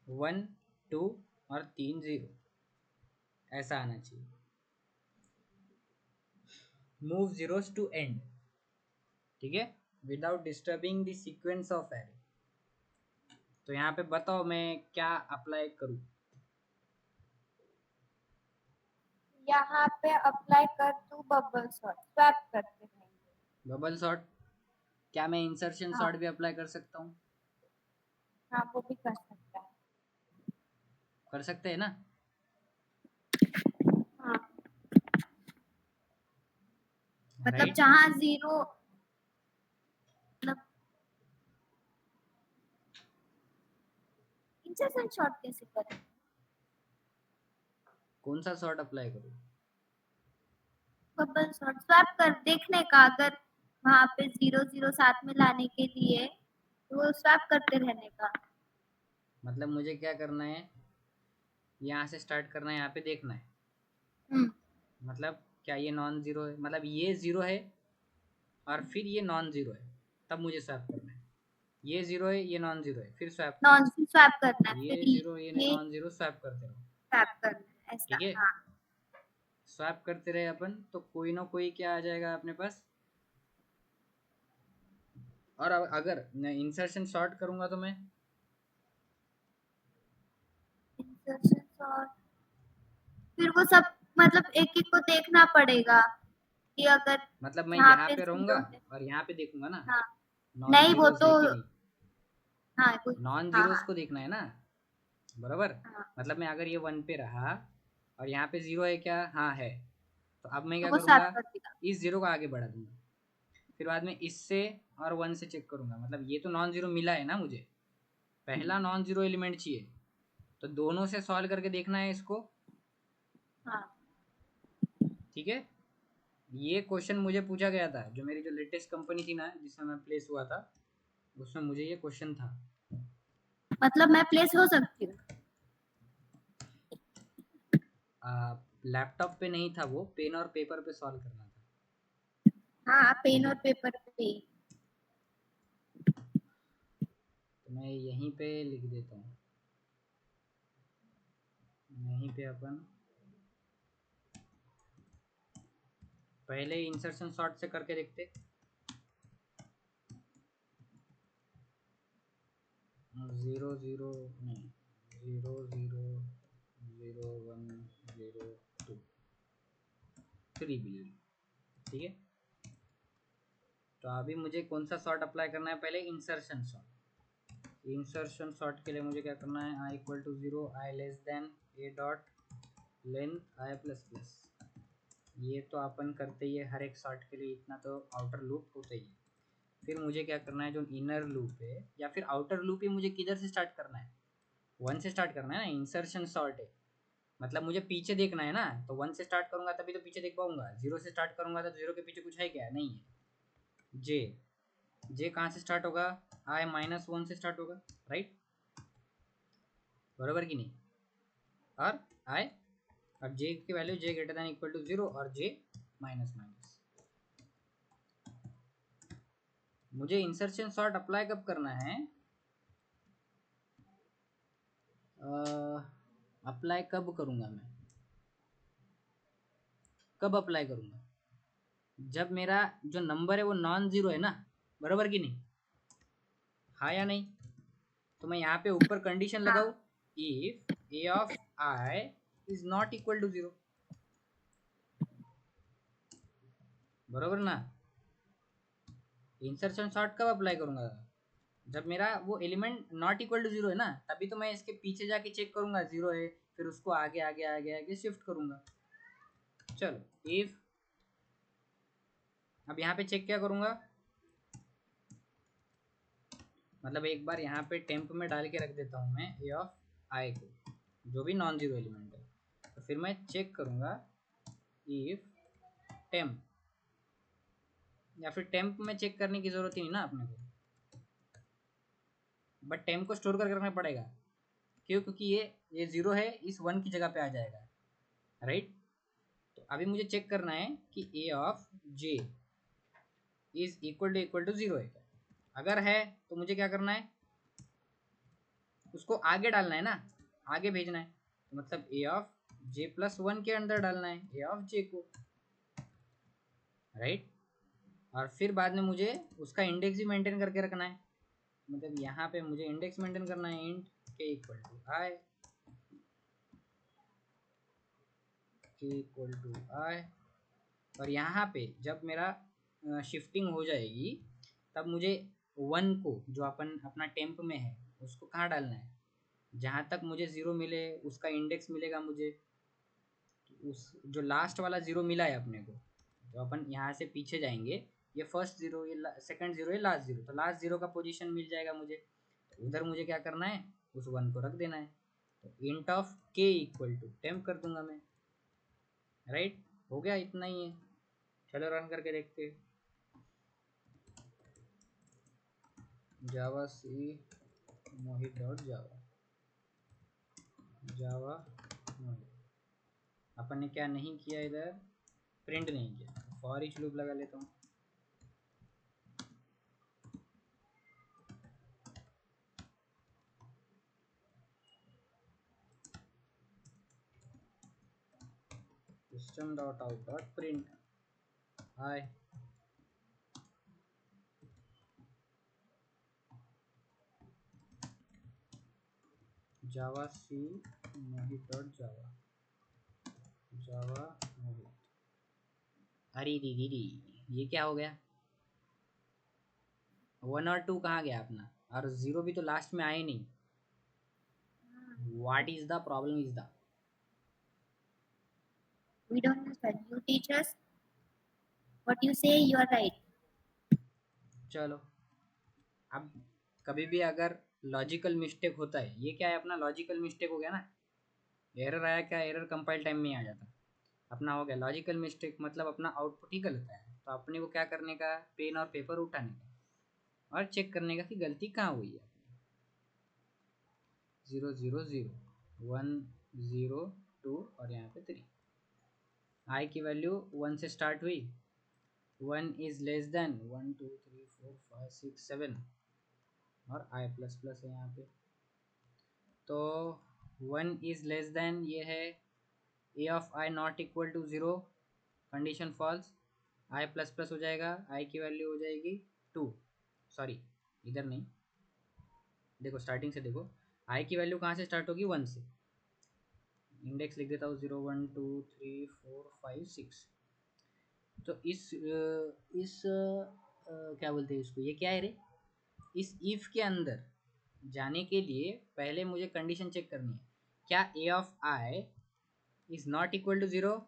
1 2 और 3 0 ऐसा आना चाहिए, मूव जीरोस टू एंड, ठीक है, without disturbing the sequence of array. तो यहाँ पे बताओ मैं क्या अप्लाई करूँ, यहाँ पे अप्लाई कर तू बबल सॉर्ट, स्वैप करते रहेंगे। बबल सॉर्ट, क्या मैं इंसर्शन हाँ सॉर्ट भी अप्लाई कर सकता हूँ, हाँ, वो भी कर सकता है। कर सकते हैं ना, हाँ मतलब राइट। जहाँ जीरो, मतलब इंसर्शन शॉर्ट कैसे करें। कौन सा सॉर्ट अप्लाई करूँ? बबल सॉर्ट स्वैप कर देखने का, अगर वहां पे 0 0 साथ में लाने के लिए तो वो स्वैप करते रहने का। मतलब मुझे क्या करना है, यहाँ से स्टार्ट करना है, यहाँ पे देखना है। हम्म। मतलब क्या ये नॉन जीरो है, मतलब ये जीरो है और फिर ये नॉन जीरो है, तब मुझे स्वैप करना है। ये जीरो है, ये नॉन जीरो है, फिर स्वैप करना नॉन स्वैप करना है, है। फिर ये जीरो ये ये नॉन जीरो, स्वैप करते रहो। स्वैप करना है ऐसा। ठीक है, हाँ। स्वैप करते रहे अपन, तो कोई ना कोई क्या आ जाएगा अपने पास। और अगर मैं इंसर्शन शॉर्ट करूंगा तो मैं इंसर्शन सॉर्ट फिर वो सब मतलब एक एक को देखना पड़ेगा कि अगर मतलब मैं यहाँ यहाँ पे पे रहूंगा 0 है। और यहाँ पे देखूंगा ना, हाँ। नॉन नहीं वो जीरोस तो है कि नहीं। हाँ कुछ। नॉन हाँ जीरोस हाँ को देखना है ना, बराबर। हाँ। मतलब मैं अगर ये 1 पे रहा और यहाँ पे 0 है क्या, हाँ है, तो अब मैं तो क्या वो स्वैप करूँगा, कर देगा। इस 0 को आगे बढ़ा दूंगा। फिर बाद में इससे और 1 से चेक करूँगा, मतलब ये तो नॉन जीरो मिला है ना मुझे, पहला नॉन जीरो एलिमेंट चाहिए, तो दोनों से सॉल्व करके देखना है इसको। हाँ। ठीक है, ये क्वेश्चन मुझे पूछा गया था, जो मेरी जो लेटेस्ट कंपनी थी ना जिसमें मैं प्लेस हुआ था, उसमें मुझे ये क्वेश्चन था। मतलब मैं प्लेस हो सकती हूँ। लैपटॉप पे नहीं था वो, पेन और पेपर पे सॉल्व करना था। हाँ पेन और पेपर पे। तो मैं यहीं पे लिख देता हूँ, यहीं पे अपन पहले इंसर्शन सॉर्ट से करके देखते। 0 0 नहीं, 0 0 0 1 0 2 3 बिलियन। ठीक है, तो अभी मुझे कौन सा सॉर्ट अप्लाई करना है, पहले इंसर्शन सॉर्ट। इंसर्शन सॉर्ट के लिए मुझे क्या करना है, I equal to 0, I less than A dot length I plus plus. ये तो अपन करते ही है हर एक सॉर्ट के लिए, इतना तो आउटर लूप होता ही है। फिर मुझे क्या करना है, जो इनर लूप है या फिर आउटर लूप है, मुझे किधर से स्टार्ट करना है, 1 से स्टार्ट करना है ना, इंसर्शन सॉर्ट है। मतलब मुझे पीछे देखना है ना, तो 1 से स्टार्ट करूंगा तभी तो पीछे देख पाऊंगा। 0 से स्टार्ट करूंगा तो 0 के पीछे कुछ है क्या, नहीं है। जे जे कहाँ से स्टार्ट होगा, आई -1 से स्टार्ट होगा, राइट, बराबर कि नहीं। और आई, और जे की value J greater than equal to 0 और जे माइनस माइनस। मुझे इंसर्शन सॉर्ट अप्लाई कब करना है, अप्लाई कब करूंगा मैं, कब अप्लाई करूंगा, जब मेरा जो नंबर है वो नॉन जीरो है ना, बराबर कि नहीं, हाँ या नहीं। तो मैं यहाँ पे ऊपर कंडीशन हाँ लगाऊ, if A of I is not equal to 0, बराबर ना। इंसर्शन सॉर्ट कब अप्लाई करूंगा, जब मेरा वो एलिमेंट नॉट इक्वल टू 0 है ना, तभी तो मैं इसके पीछे जाके चेक करूंगा 0 है, फिर उसको आगे आगे आगे आगे शिफ्ट करूंगा। चलो इफ, अब यहाँ पे चेक क्या करूंगा, मतलब एक बार यहाँ पे टेम्प में डाल के रख देता हूँ मैं ए ऑफ आई को, जो भी नॉन जीरो एलिमेंट है, तो फिर मैं चेक करूंगा इफ टेम्प, या फिर टेम्प में चेक करने की जरूरत ही नहीं ना अपने को, बट टेम्प को स्टोर करके रखना पड़ेगा। क्यों, क्योंकि ये 0 है, इस 1 की जगह पे आ जाएगा, राइट। तो अभी मुझे चेक करना है कि A of J is equal to 0 है क्या। अगर है तो मुझे क्या करना है, उसको आगे डालना है ना, आगे भेजना है, तो मतलब ए ऑफ जे प्लस 1 के अंदर डालना है ए ऑफ जे को, राइट। और फिर बाद में मुझे उसका इंडेक्स भी मेंटेन करके रखना है, मतलब यहाँ पे मुझे इंडेक्स मेंटेन करना है, इंट के इक्वल टू आई, के इक्वल टू आई। और यहाँ पे जब मेरा शिफ्टिंग हो जाएगी, तब मुझे 1 को, जो अपन अपना टेम्प में है, उसको कहाँ डालना है, जहाँ तक मुझे 0 मिले उसका इंडेक्स मिलेगा मुझे, उस जो लास्ट वाला 0 मिला है अपने को, तो अपन यहाँ से पीछे जाएंगे, ये फर्स्ट 0, ये सेकंड 0, ये लास्ट 0, तो लास्ट 0 का पोजीशन मिल जाएगा मुझे, तो उधर मुझे क्या करना है, उस 1 को रख देना है। तो इंट ऑफ के इक्वल टू टेम्प कर दूंगा मैं, राइट, हो गया, इतना ही है। चलो रन करके देखते हैं। जावा सी मोहित डॉट जावा, जावा मोहित। अपन ने क्या नहीं किया इधर, प्रिंट नहीं किया। फॉर ईच लूप लगा लेता हूँ। System dot out dot print hi. Javac Mohit dot Java, Java Mohit. अरे दीदी, ये क्या हो गया? 1 और 2 कहाँ गया अपना? और 0 भी तो लास्ट में आए नहीं। What is the problem is the? We don't understand. You teach us what you say. You are right. चलो, अब कभी भी अगर लॉजिकल मिस्टेक होता है, ये क्या है अपना लॉजिकल मिस्टेक हो गया ना। एरर आया, क्या एरर कंपाइल टाइम में ही आ जाता अपना, हो गया लॉजिकल मिस्टेक, मतलब अपना आउटपुट ही गलत है। तो अपने को क्या करने का, पेन और पेपर उठाने का और चेक करने का कि गलती कहाँ हुई है। 0 0 0 1 0 2 और यहाँ पे 3। आई की वैल्यू 1 से स्टार्ट हुई। 1 इज लेस देन 1 2 3 4 5 6 7 और आई प्लस प्लस है यहाँ पे। तो 1 इज लेस देन ये है A of I not equal to 0, condition false. I plus plus हो जाएगा, आई की वैल्यू हो जाएगी 2। सॉरी, इधर नहीं, देखो स्टार्टिंग से देखो। आई की वैल्यू कहाँ से स्टार्ट होगी, 1 से। इंडेक्स लिख देता हूँ 0 1 2 3 4 5 6। तो क्या बोलते हैं इसको, ये क्या है रे, इस इफ के अंदर जाने के लिए पहले मुझे कंडीशन चेक करनी है, क्या A of I is not equal to 0।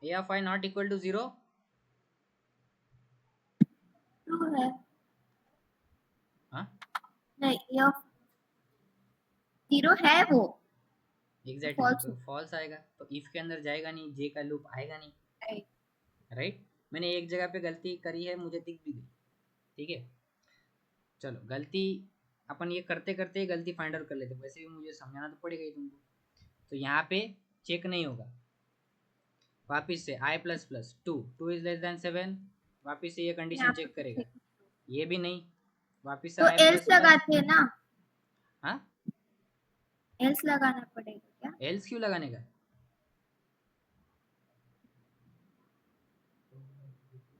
A of I not equal to 0। True है। हाँ नहीं, ये 0 है वो। एग्जैक्टली, False तो फॉल्स आएगा, तो इफ के अंदर जाएगा नहीं, जे का लूप आएगा नहीं। है। राइट, मैंने एक जगह पे गलती करी है, मुझे दिख भी गई। ठीक है, चलो गलती अपन ये करते करते गलती फाइंड आउट कर लेते, वैसे भी मुझे समझाना तो पड़ेगा ही तुमको। तो यहाँ पे चेक नहीं होगा, वापिस से I plus plus 2 2 is less than 7, वापिस से ये कंडीशन यहाँ पे चेक कुछ करेगा, है। ये भी नहीं, वापिस से तो आई एल्स प्लस प्लस। लगाते हैं ना, हाँ, एल्स लगाना पड़ेगा क्या? एल्स क्यों लगाने का?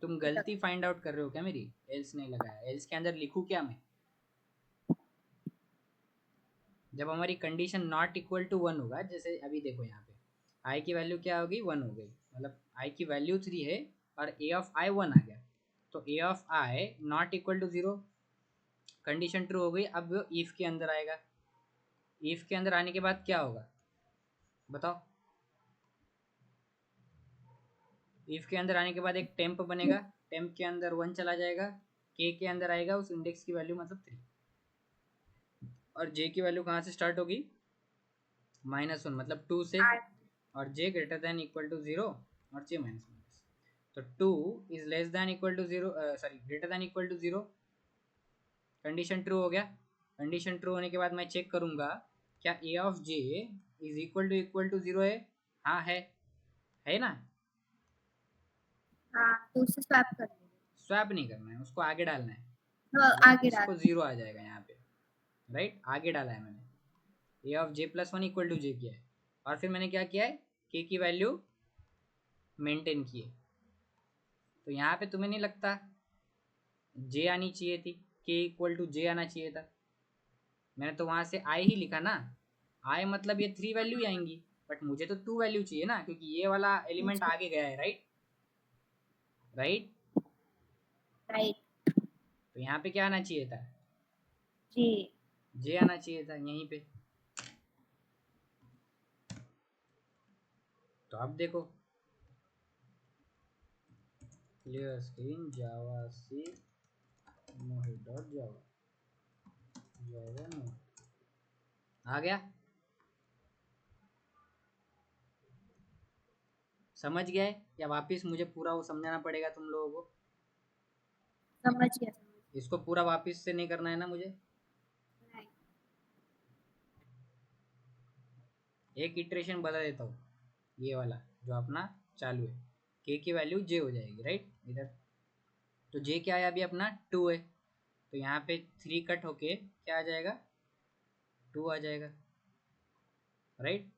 तुम गलती फाइंड आउट कर रहे हो क्या मेरी? एल्स नहीं लगाया, एल्स के अंदर लिखूं क्या मैं? जब हमारी कंडीशन नॉट इक्वल टू 1 होगा, जैसे अभी देखो यहाँ पे आई की वैल्यू क्या होगी, 1 हो गई, मतलब आई की वैल्यू 3 है और ए ऑफ आई 1 आ गया, तो A of I not equal to 0, condition true हो गई। अब वो इफ के अंदर आएगा, इफ के अंदर आने के बाद क्या होगा बताओ? इफ के अंदर आने के बाद एक टेम्प बनेगा, टेम्प के अंदर 1 चला जाएगा, के अंदर आएगा उस इंडेक्स की वैल्यू मतलब 3, और जे की वैल्यू कहाँ से स्टार्ट होगी, -1 मतलब 2 से, और J greater than equal to 0 और जे माइनस माइनस। तो 2 is less than equal to 0, sorry greater than equal to 0, condition true हो गया। कंडीशन ट्रू होने के बाद मैं चेक करूंगा क्या A of J is equal to 0 है। हाँ है ना। हाँ, तो उससे स्वैप कर लेंगे। स्वैप नहीं करना है, उसको आगे डालना है, तो मतलब आगे डाल। इसको 0 आ जाएगा यहाँ पे। राइट, आगे डाला है मैंने, A of J plus 1 equal to J किया है, और फिर मैंने क्या किया है, के की वैल्यू मेंटेन की है। तो यहाँ पे तुम्हें नहीं लगता जे आनी चाहिए थी, के इक्वल टू जे आना चाहिए था? मैंने तो वहां से आई ही लिखा ना, आई मतलब ये 3 वैल्यू ही आएंगी, बट मुझे तो 2 वैल्यू चाहिए ना, क्योंकि ये वाला एलिमेंट आगे गया है। Right right, right. तो यहाँ पे क्या आना चाहिए था, जी। जे आना चाहिए था यहीं पे। तो अब देखो, क्लियर स्क्रीन जावा सी मोहित डॉट जावा, जावा मोहित। आ गया? समझ गए या वापिस मुझे पूरा वो समझाना पड़ेगा तुम लोगों को? समझ गया। इसको पूरा वापिस से नहीं करना है ना मुझे? नहीं। एक इटरेशन बता देता हूँ, ये वाला जो अपना चालू है, के की वैल्यू जे हो जाएगी, राइट? इधर तो जे क्या है अभी अपना 2 है, तो यहाँ पे 3 कट होके क्या आ जाएगा? 2 आ जाएगा, राइट?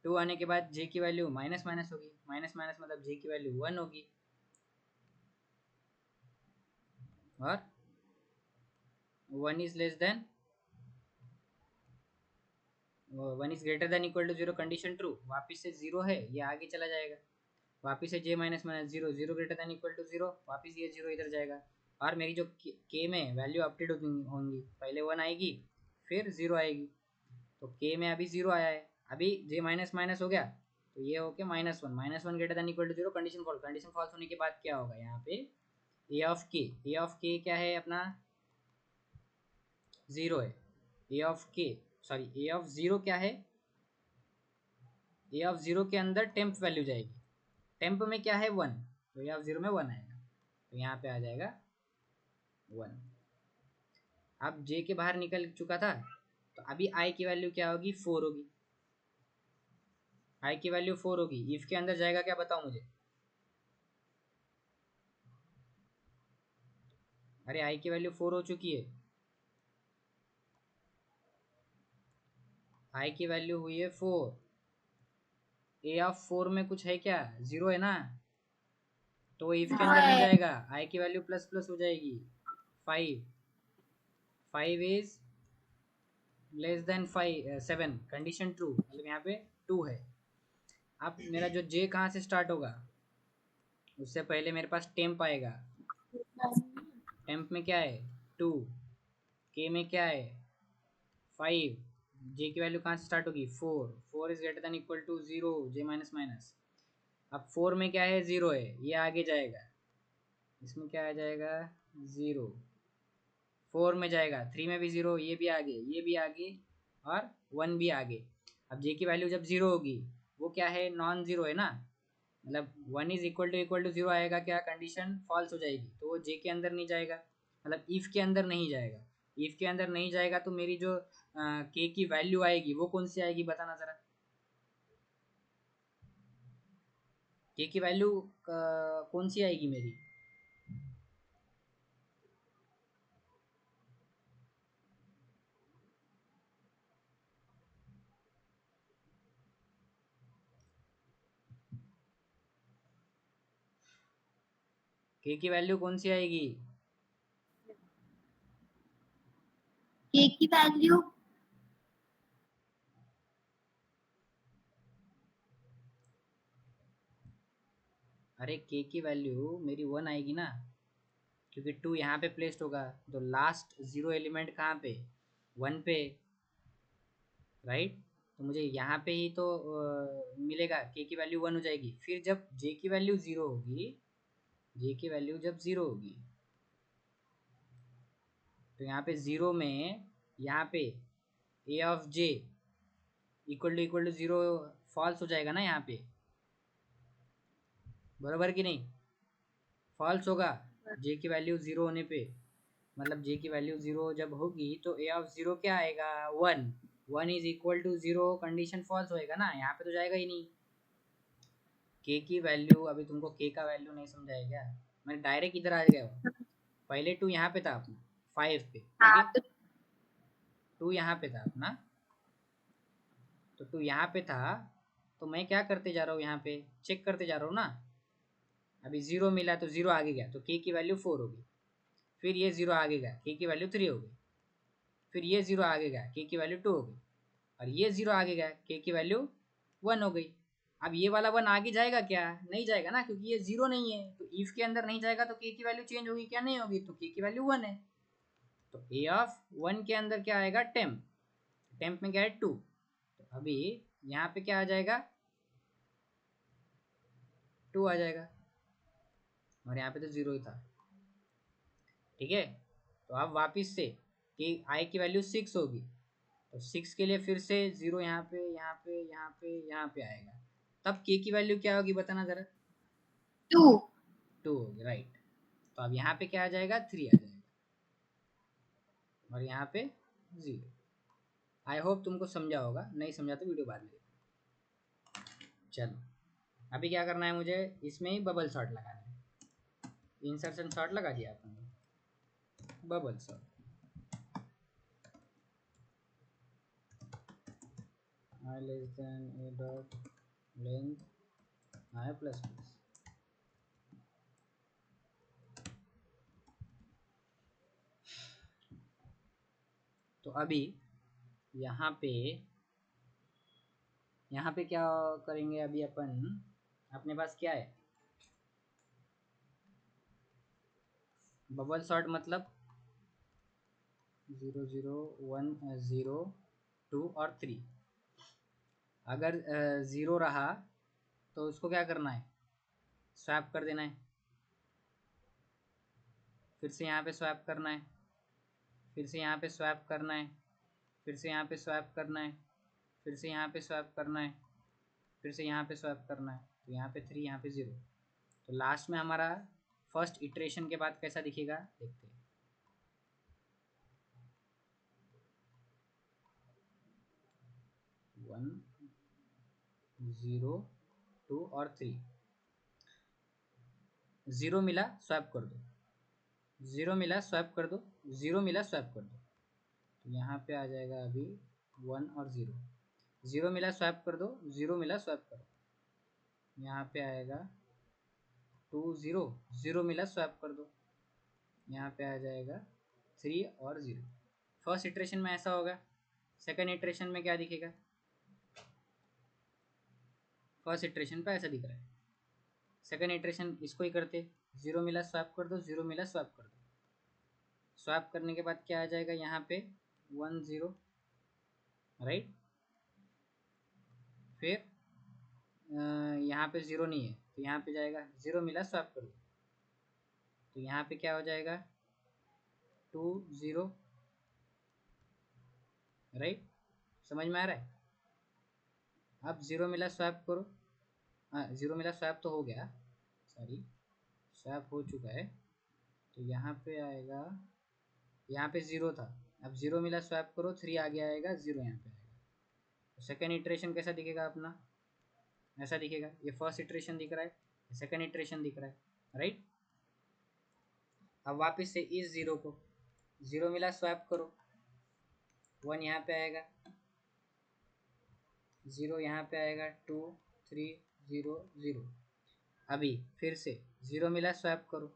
2 आने के बाद जे की वैल्यू माइनस माइनस होगी, माइनस माइनस मतलब जे की वैल्यू 1 होगी, और 1 is less than 1 is greater than equal to 0 condition true, वापिस से 0 है, ये आगे चला जाएगा, वापिस से J minus minus 0, 0 greater than equal to 0, वापिस ये 0 इधर जाएगा, और मेरी जो के में वैल्यू अपडेट होंगी, पहले 1 आएगी फिर 0 आएगी, तो के में अभी 0 आया है, अभी जे माइनस माइनस हो गया, तो ये हो गया -1, -1 greater than equal to 0 condition false, condition false होने के बाद क्या होगा यहाँ पे? ए ऑफ के क्या है अपना? 0 है, ए ऑफ के सॉरी ए ऑफ 0 क्या है? ए ऑफ 0 के अंदर टेम्प वैल्यू जाएगी, टेम्प में क्या है? 1, तो ए ऑफ 0 में 1 आएगा, तो यहाँ पे आ जाएगा 1। अब जे के बाहर निकल चुका था, तो अभी आई की वैल्यू क्या होगी? 4 होगी, आई की वैल्यू 4 होगी, इफ के अंदर जाएगा क्या बताओ मुझे? अरे आई की वैल्यू 4 हो चुकी है, आई की वैल्यू हुई है 4, ए ऑफ 4 में कुछ है क्या? 0 है ना, तो इफ के अंदर नहीं जाएगा, आई की वैल्यू प्लस प्लस हो जाएगी, 5, 5 is less than 7 condition true, मतलब यहाँ पे 2 है। अब मेरा जो जे कहाँ से स्टार्ट होगा? उससे पहले मेरे पास टेम्प आएगा, टेम्प में क्या है? 2, के में क्या है? 5, जे की वैल्यू कहाँ से स्टार्ट होगी? 4, 4 is greater than equal to 0, J minus minus, अब 4 में क्या है? 0 है, ये आगे जाएगा, इसमें क्या आ जाएगा? 0, 4 में जाएगा, 3 में भी 0, ये भी आगे, ये भी आगे, और 1 भी आगे। अब जे की वैल्यू जब 0 होगी, वो क्या है? नॉन जीरो है ना, मतलब 1 इज इक्वल टू 0 आएगा, क्या कंडीशन फॉल्स हो जाएगी, तो वो जे के अंदर नहीं जाएगा, मतलब इफ के अंदर नहीं जाएगा, इफ के अंदर नहीं जाएगा, तो मेरी जो के की वैल्यू आएगी वो कौन सी आएगी बताना जरा? के की वैल्यू कौन सी आएगी मेरी? के की वैल्यू कौन सी आएगी? के की वैल्यू अरे के की वैल्यू मेरी 1 आएगी ना, क्योंकि 2 यहाँ पे प्लेस्ड होगा, तो लास्ट 0 एलिमेंट कहाँ पे? 1 पे, राइट? तो मुझे यहाँ पे ही तो मिलेगा, के की वैल्यू 1 हो जाएगी, फिर जब जे की वैल्यू 0 होगी, जे की वैल्यू जब 0 होगी, तो यहाँ पे 0 में यहाँ पे A of J equal to 0 false हो जाएगा ना, यहाँ पे बराबर कि नहीं? फॉल्स होगा, जे की वैल्यू 0 होने पे, मतलब जे की वैल्यू 0 जब होगी, तो ए ऑफ 0 क्या आएगा? 1, 1 is equal to 0 condition false होएगा ना, यहाँ पे तो जाएगा ही नहीं। के की वैल्यू, अभी तुमको के का वैल्यू नहीं समझाया क्या? मैं डायरेक्ट इधर आ गया हूँ, पहले 2 यहाँ पे था अपना 5 पे, ठीक हाँ है, तो 2 यहाँ पे था अपना, तो 2 यहाँ पे था, तो मैं क्या करते जा रहा हूँ, यहाँ पे चेक करते जा रहा हूँ ना, अभी 0 मिला तो 0 आगे गया, तो के की वैल्यू 4 होगी, फिर ये 0 आगे गया, के की वैल्यू 3 हो गई, फिर ये 0 आगे गया, के की वैल्यू 2 हो गई, और ये 0 आगे गया, के की वैल्यू 1 हो गई। अब ये वाला 1 आगे जाएगा क्या? नहीं जाएगा ना, क्योंकि ये 0 नहीं है, तो इफ के अंदर नहीं जाएगा, तो के की वैल्यू चेंज होगी क्या? नहीं होगी, तो के की वैल्यू 1 है, तो ए ऑफ 1 के अंदर क्या आएगा? टेम्प, टेम्प में क्या है? 2, तो अभी यहाँ पे क्या आ जाएगा? 2 आ जाएगा, और यहाँ पे तो 0 ही था, ठीक है? तो अब वापिस से कि आई की वैल्यू 6 होगी, तो 6 के लिए फिर से 0 यहाँ पे यहाँ पे यहाँ पे यहाँ पे आएगा, तब k की वैल्यू क्या होगी बताना जरा। 2। 2 होगी, राइट। तो अब यहाँ पे क्या आ जाएगा, 3 आ जाएगा, और यहाँ पे 0। आई होप तुमको समझा होगा, नहीं समझा तो वीडियो बाद में देखो। चलो अभी क्या करना है मुझे, इसमें ही बबल शॉट लगाना है। इंसर्शन शॉट लगा दिया अपन, bubble sort i less than a dot length i plus plus। तो अभी यहाँ पे क्या करेंगे अभी अपन, अपने पास क्या है, बबल शॉट मतलब 0 0 1 0 2 और 3। अगर 0 रहा तो उसको क्या करना है, स्वैप कर देना है, फिर से यहाँ पे स्वैप करना है, फिर से यहाँ पे स्वैप करना है, फिर से यहाँ पे स्वैप करना है, फिर से यहाँ पे स्वैप करना है, फिर से यहाँ पे स्वैप करना है। तो यहाँ पे 3, यहाँ पे 0। तो लास्ट में हमारा फर्स्ट इटरेशन के बाद कैसा दिखेगा देखते हैं। 1 0 2 और 3। 0 मिला स्वैप कर दो, 0 मिला स्वैप कर दो, 0 मिला स्वैप कर दो। तो यहाँ पे आ जाएगा अभी 1 और 0। 0 मिला स्वैप कर दो, 0 मिला स्वैप करो, यहाँ पे आएगा 2 0। 0 मिला स्वैप कर दो, यहाँ पे आ जाएगा 3 और 0। फर्स्ट इटरेशन में ऐसा होगा, सेकंड इटरेशन में क्या दिखेगा, फर्स्ट इटरेशन पे ऐसा दिख रहा है, सेकंड इटरेशन इसको ही करते, 0 मिला स्वैप कर दो, 0 मिला स्वैप कर दो। स्वैप करने के बाद क्या आ जाएगा यहाँ पे 1 0, राइट। फिर यहाँ पे 0 नहीं है तो यहाँ पे जाएगा 0 मिला स्वैप कर दो, तो यहाँ पे क्या हो जाएगा 2 0, राइट। समझ में आ रहा है। अब 0 मिला स्वैप करो, हाँ 0 मिला स्वैप तो हो गया, सॉरी स्वैप हो चुका है। तो यहाँ पे आएगा, यहाँ पे 0 था, अब 0 मिला स्वैप करो, 3 आगे आएगा, 0 यहाँ पे आएगा। तो सेकेंड इटरेशन कैसा दिखेगा अपना, ऐसा दिखेगा। ये फर्स्ट इटरेशन दिख रहा है, सेकेंड इटरेशन दिख रहा है, राइट। अब वापस से इस 0 को 0 मिला स्वैप करो, 1 यहाँ पे आएगा, 0 यहाँ पे आएगा, 2 3 0 0। अभी फिर से 0 मिला स्वैप करो,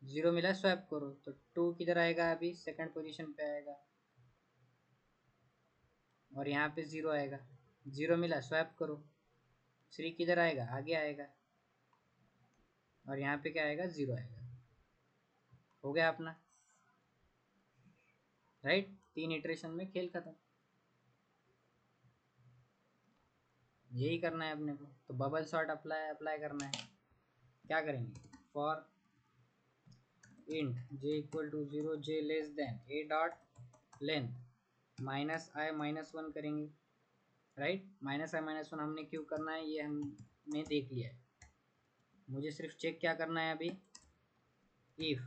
0 मिला स्वैप करो, तो 2 किधर आएगा, अभी सेकंड पोजीशन पे आएगा, और यहाँ पे 0 आएगा। 0 मिला स्वैप करो, 3 किधर आएगा, आगे आएगा, और यहाँ पे क्या आएगा, 0 आएगा। हो गया अपना, राइट। 3 इटरेशन में खेल खत्म। यही करना है अपने को। तो बबल शॉट अप्लाई करना है। क्या करेंगे, for int j equal to 0 j less than a dot length minus i minus 1 करेंगे, राइट। माइनस i माइनस 1 हमने क्यों करना है ये हमने देख लिया है। मुझे सिर्फ चेक क्या करना है अभी, if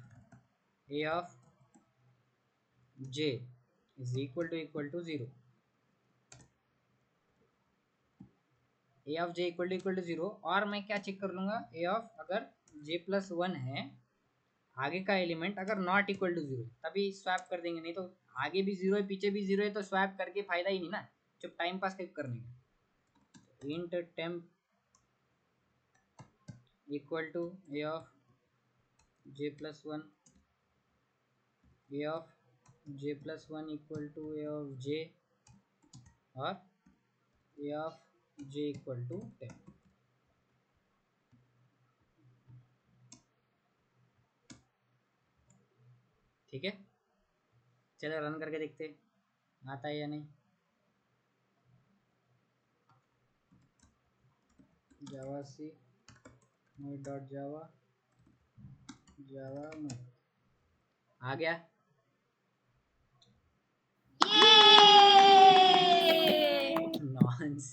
a of j is equal to 0, A of J equal to 0। और मैं क्या चेक कर लूँगा, ए ऑफ अगर j प्लस 1 है, आगे का एलिमेंट अगर नॉट इक्वल टू 0 तभी स्वैप कर देंगे, नहीं तो आगे भी 0 है पीछे भी 0 है तो स्वैप करके फायदा ही नहीं ना, जब टाइम पास करने का। Int temp equal to A of J plus 1, A of J plus 1 equal to A of J, और A of J equal to 10। ठीक है, चलो रन करके देखते आता है या नहीं। जावा सी डॉट जावा जावा आ गया।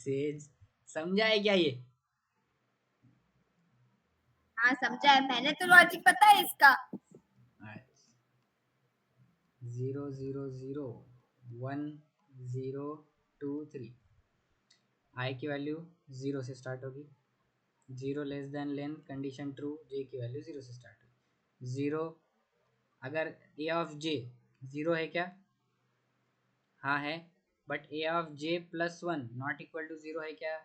मैसेज समझा है क्या ये? हाँ समझा है, मैंने तो लॉजिक पता है इसका। 0 0 0 1 0 2 3 आई की वैल्यू 0 से स्टार्ट होगी, 0 less than length condition true, J की वैल्यू 0 से स्टार्ट होगी। 0 अगर ए ऑफ जे 0 है क्या? हाँ है, but A of J plus 1 not equal to 0 है क्या?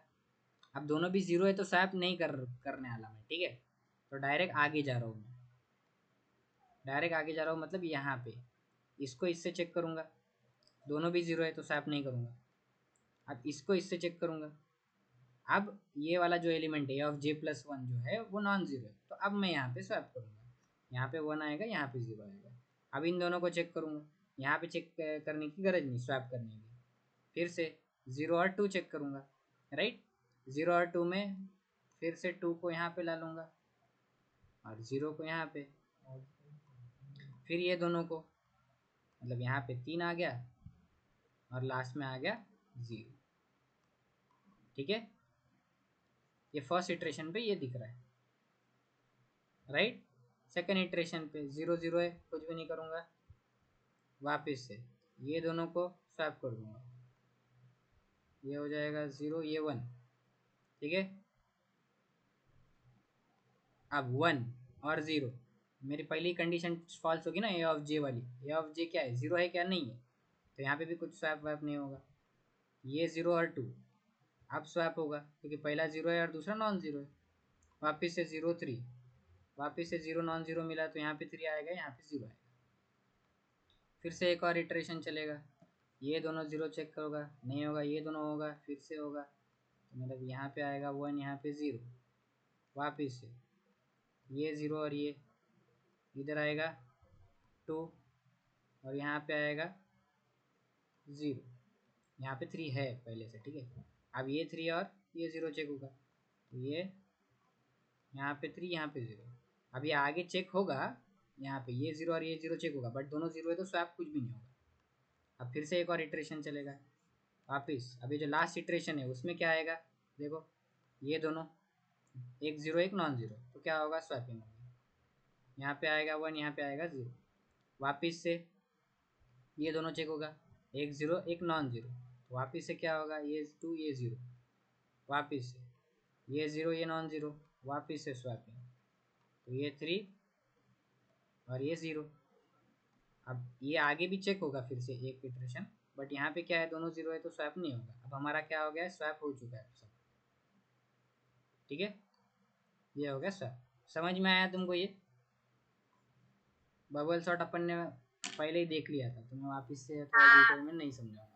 अब दोनों भी 0 है तो स्वैप नहीं करने वाला मैं, ठीक है? तो डायरेक्ट आगे जा रहा हूँ मैं, डायरेक्ट आगे जा रहा हूँ मतलब यहाँ पे इसको इससे चेक करूँगा, दोनों भी 0 है तो स्वैप नहीं करूँगा। अब इसको इससे चेक करूँगा, अब ये वाला जो एलिमेंट है ऑफ जे प्लस 1 जो है वो नॉन जीरो है, तो अब मैं यहाँ पे स्वैप करूँगा, यहाँ पे 1 आएगा, यहाँ पे 0 आएगा। अब इन दोनों को चेक करूँगा, यहाँ पे चेक करने की गरज नहीं स्वैप करने की, फिर से 0 और 2 चेक करूँगा, राइट? 0 और 2 में फिर से 2 को यहाँ पे ला लूँगा और 0 को यहाँ पे, फिर ये दोनों को मतलब यहाँ पे 3 आ गया और लास्ट में आ गया 0, ठीक है? ये फर्स्ट इटरेशन पे ये दिख रहा है, राइट? सेकंड इटरेशन पे 0 0 है, कुछ भी नहीं करूँगा, वापस से ये दोनों को स्वैप कर दूँगा, ये हो जाएगा 0, ये 1, ठीक है? अब 1 और 0, मेरी पहली कंडीशन फॉल्स होगी ना ए ऑफ जे वाली, ए ऑफ जे क्या है? 0 है क्या? नहीं है, तो यहाँ पे भी कुछ स्वैप वैप नहीं होगा। ये 0 और 2 अब स्वैप होगा क्योंकि पहला 0 है और दूसरा नॉन जीरो है, वापस से 0 3, वापस से 0 नॉन जीरो मिला तो यहाँ पे 3 आएगा, यहाँ पे 0 आएगा, फिर से एक और इटरेशन चलेगा, ये दोनों 0 चेक होगा, नहीं होगा, ये दोनों होगा, फिर से होगा, तो मतलब यहाँ पे आएगा 1, यहाँ पे 0, वापस से ये 0 और ये इधर आएगा 2 और यहाँ पे आएगा 0, यहाँ पे 3 है पहले से, ठीक है? अब ये 3 और ये 0 चेक होगा, तो ये यहाँ पे 3, यहाँ पे 0, अब ये आगे चेक होगा, यहाँ पे ये 0 और ये 0 चेक होगा, बट दोनों 0 है तो स्वैप कुछ भी नहीं होगा। अब फिर से एक और इटरेशन चलेगा वापस, अभी जो लास्ट इटरेशन है उसमें क्या आएगा? देखो ये दोनों एक 0 एक नॉन जीरो, तो क्या होगा? स्वैपिंग होगी, यहाँ पे आएगा 1, यहाँ पे आएगा 0, वापस से ये दोनों चेक होगा, एक 0 एक नॉन जीरो, तो वापस से क्या होगा? ये 2 ये 0, वापस से ये 0 ये नॉन जीरो, वापस से स्वैपिंग, तो ये 3 और ये 0। अब ये आगे भी चेक होगा फिर से एक इटरेशन, बट यहाँ पे क्या है? दोनों 0 है तो स्वैप नहीं होगा। अब हमारा क्या हो गया है? स्वैप हो चुका है सब, ठीक है? ये हो गया स्वैप। समझ में आया तुमको? ये बबल शॉट अपन ने पहले ही देख लिया था, तो मैं वापस से थोड़ा डिटेल में नहीं समझाऊंगा।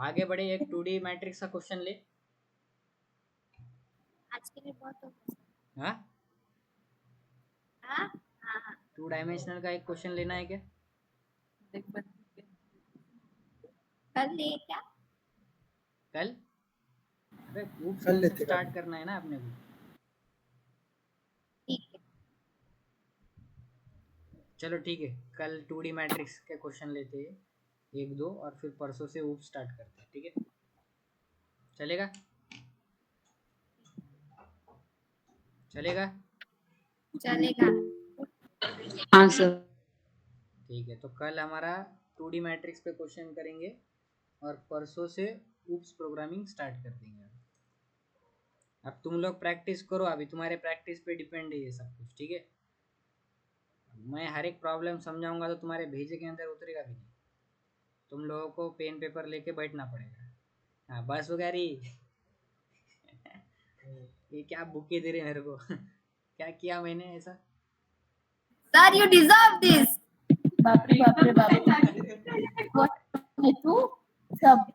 आगे बढ़े, एक 2D मैट्रिक्स का क्वेश्चन ले। आज के लिए बहुत हो गया। हाँ, हाँ हाँ 2 डायमेंशनल का एक क्वेश्चन लेना है क्या? कर ले क्या? कल? अबे कल लेते स्टार्ट करना है ना अपने को। ठीक है, चलो ठीक है, कल 2D मैट्रिक्स के क्वेश्चन लेते हैं 1 2, और फिर परसों से ऊप स्टार्ट करते हैं, ठीक है? चलेगा? चलेगा? चलेगा। हाँ सर। ठीक है, तो कल हमारा 2D मैट्रिक्स पे क्वेश्चन करेंगे और परसों से ऊप्स प्रोग्रामिंग स्टार्ट कर देंगे। अब तुम लोग प्रैक्टिस करो, अभी तुम्हारे प्रैक्टिस पे डिपेंड है ये सब कुछ, ठीक है? मैं हर एक प्रॉब्लम समझाऊंगा तो तुम्हारे भेजे के अंदर उतरेगा भी नहीं, तुम लोगों को पेन पेपर लेके बैठना पड़ेगा। हाँ बस हो गया ये क्या बुके दे रहे मेरे को क्या किया मैंने ऐसा? Sir you deserve this. बाप रे बाप रे बाप रे। तू सब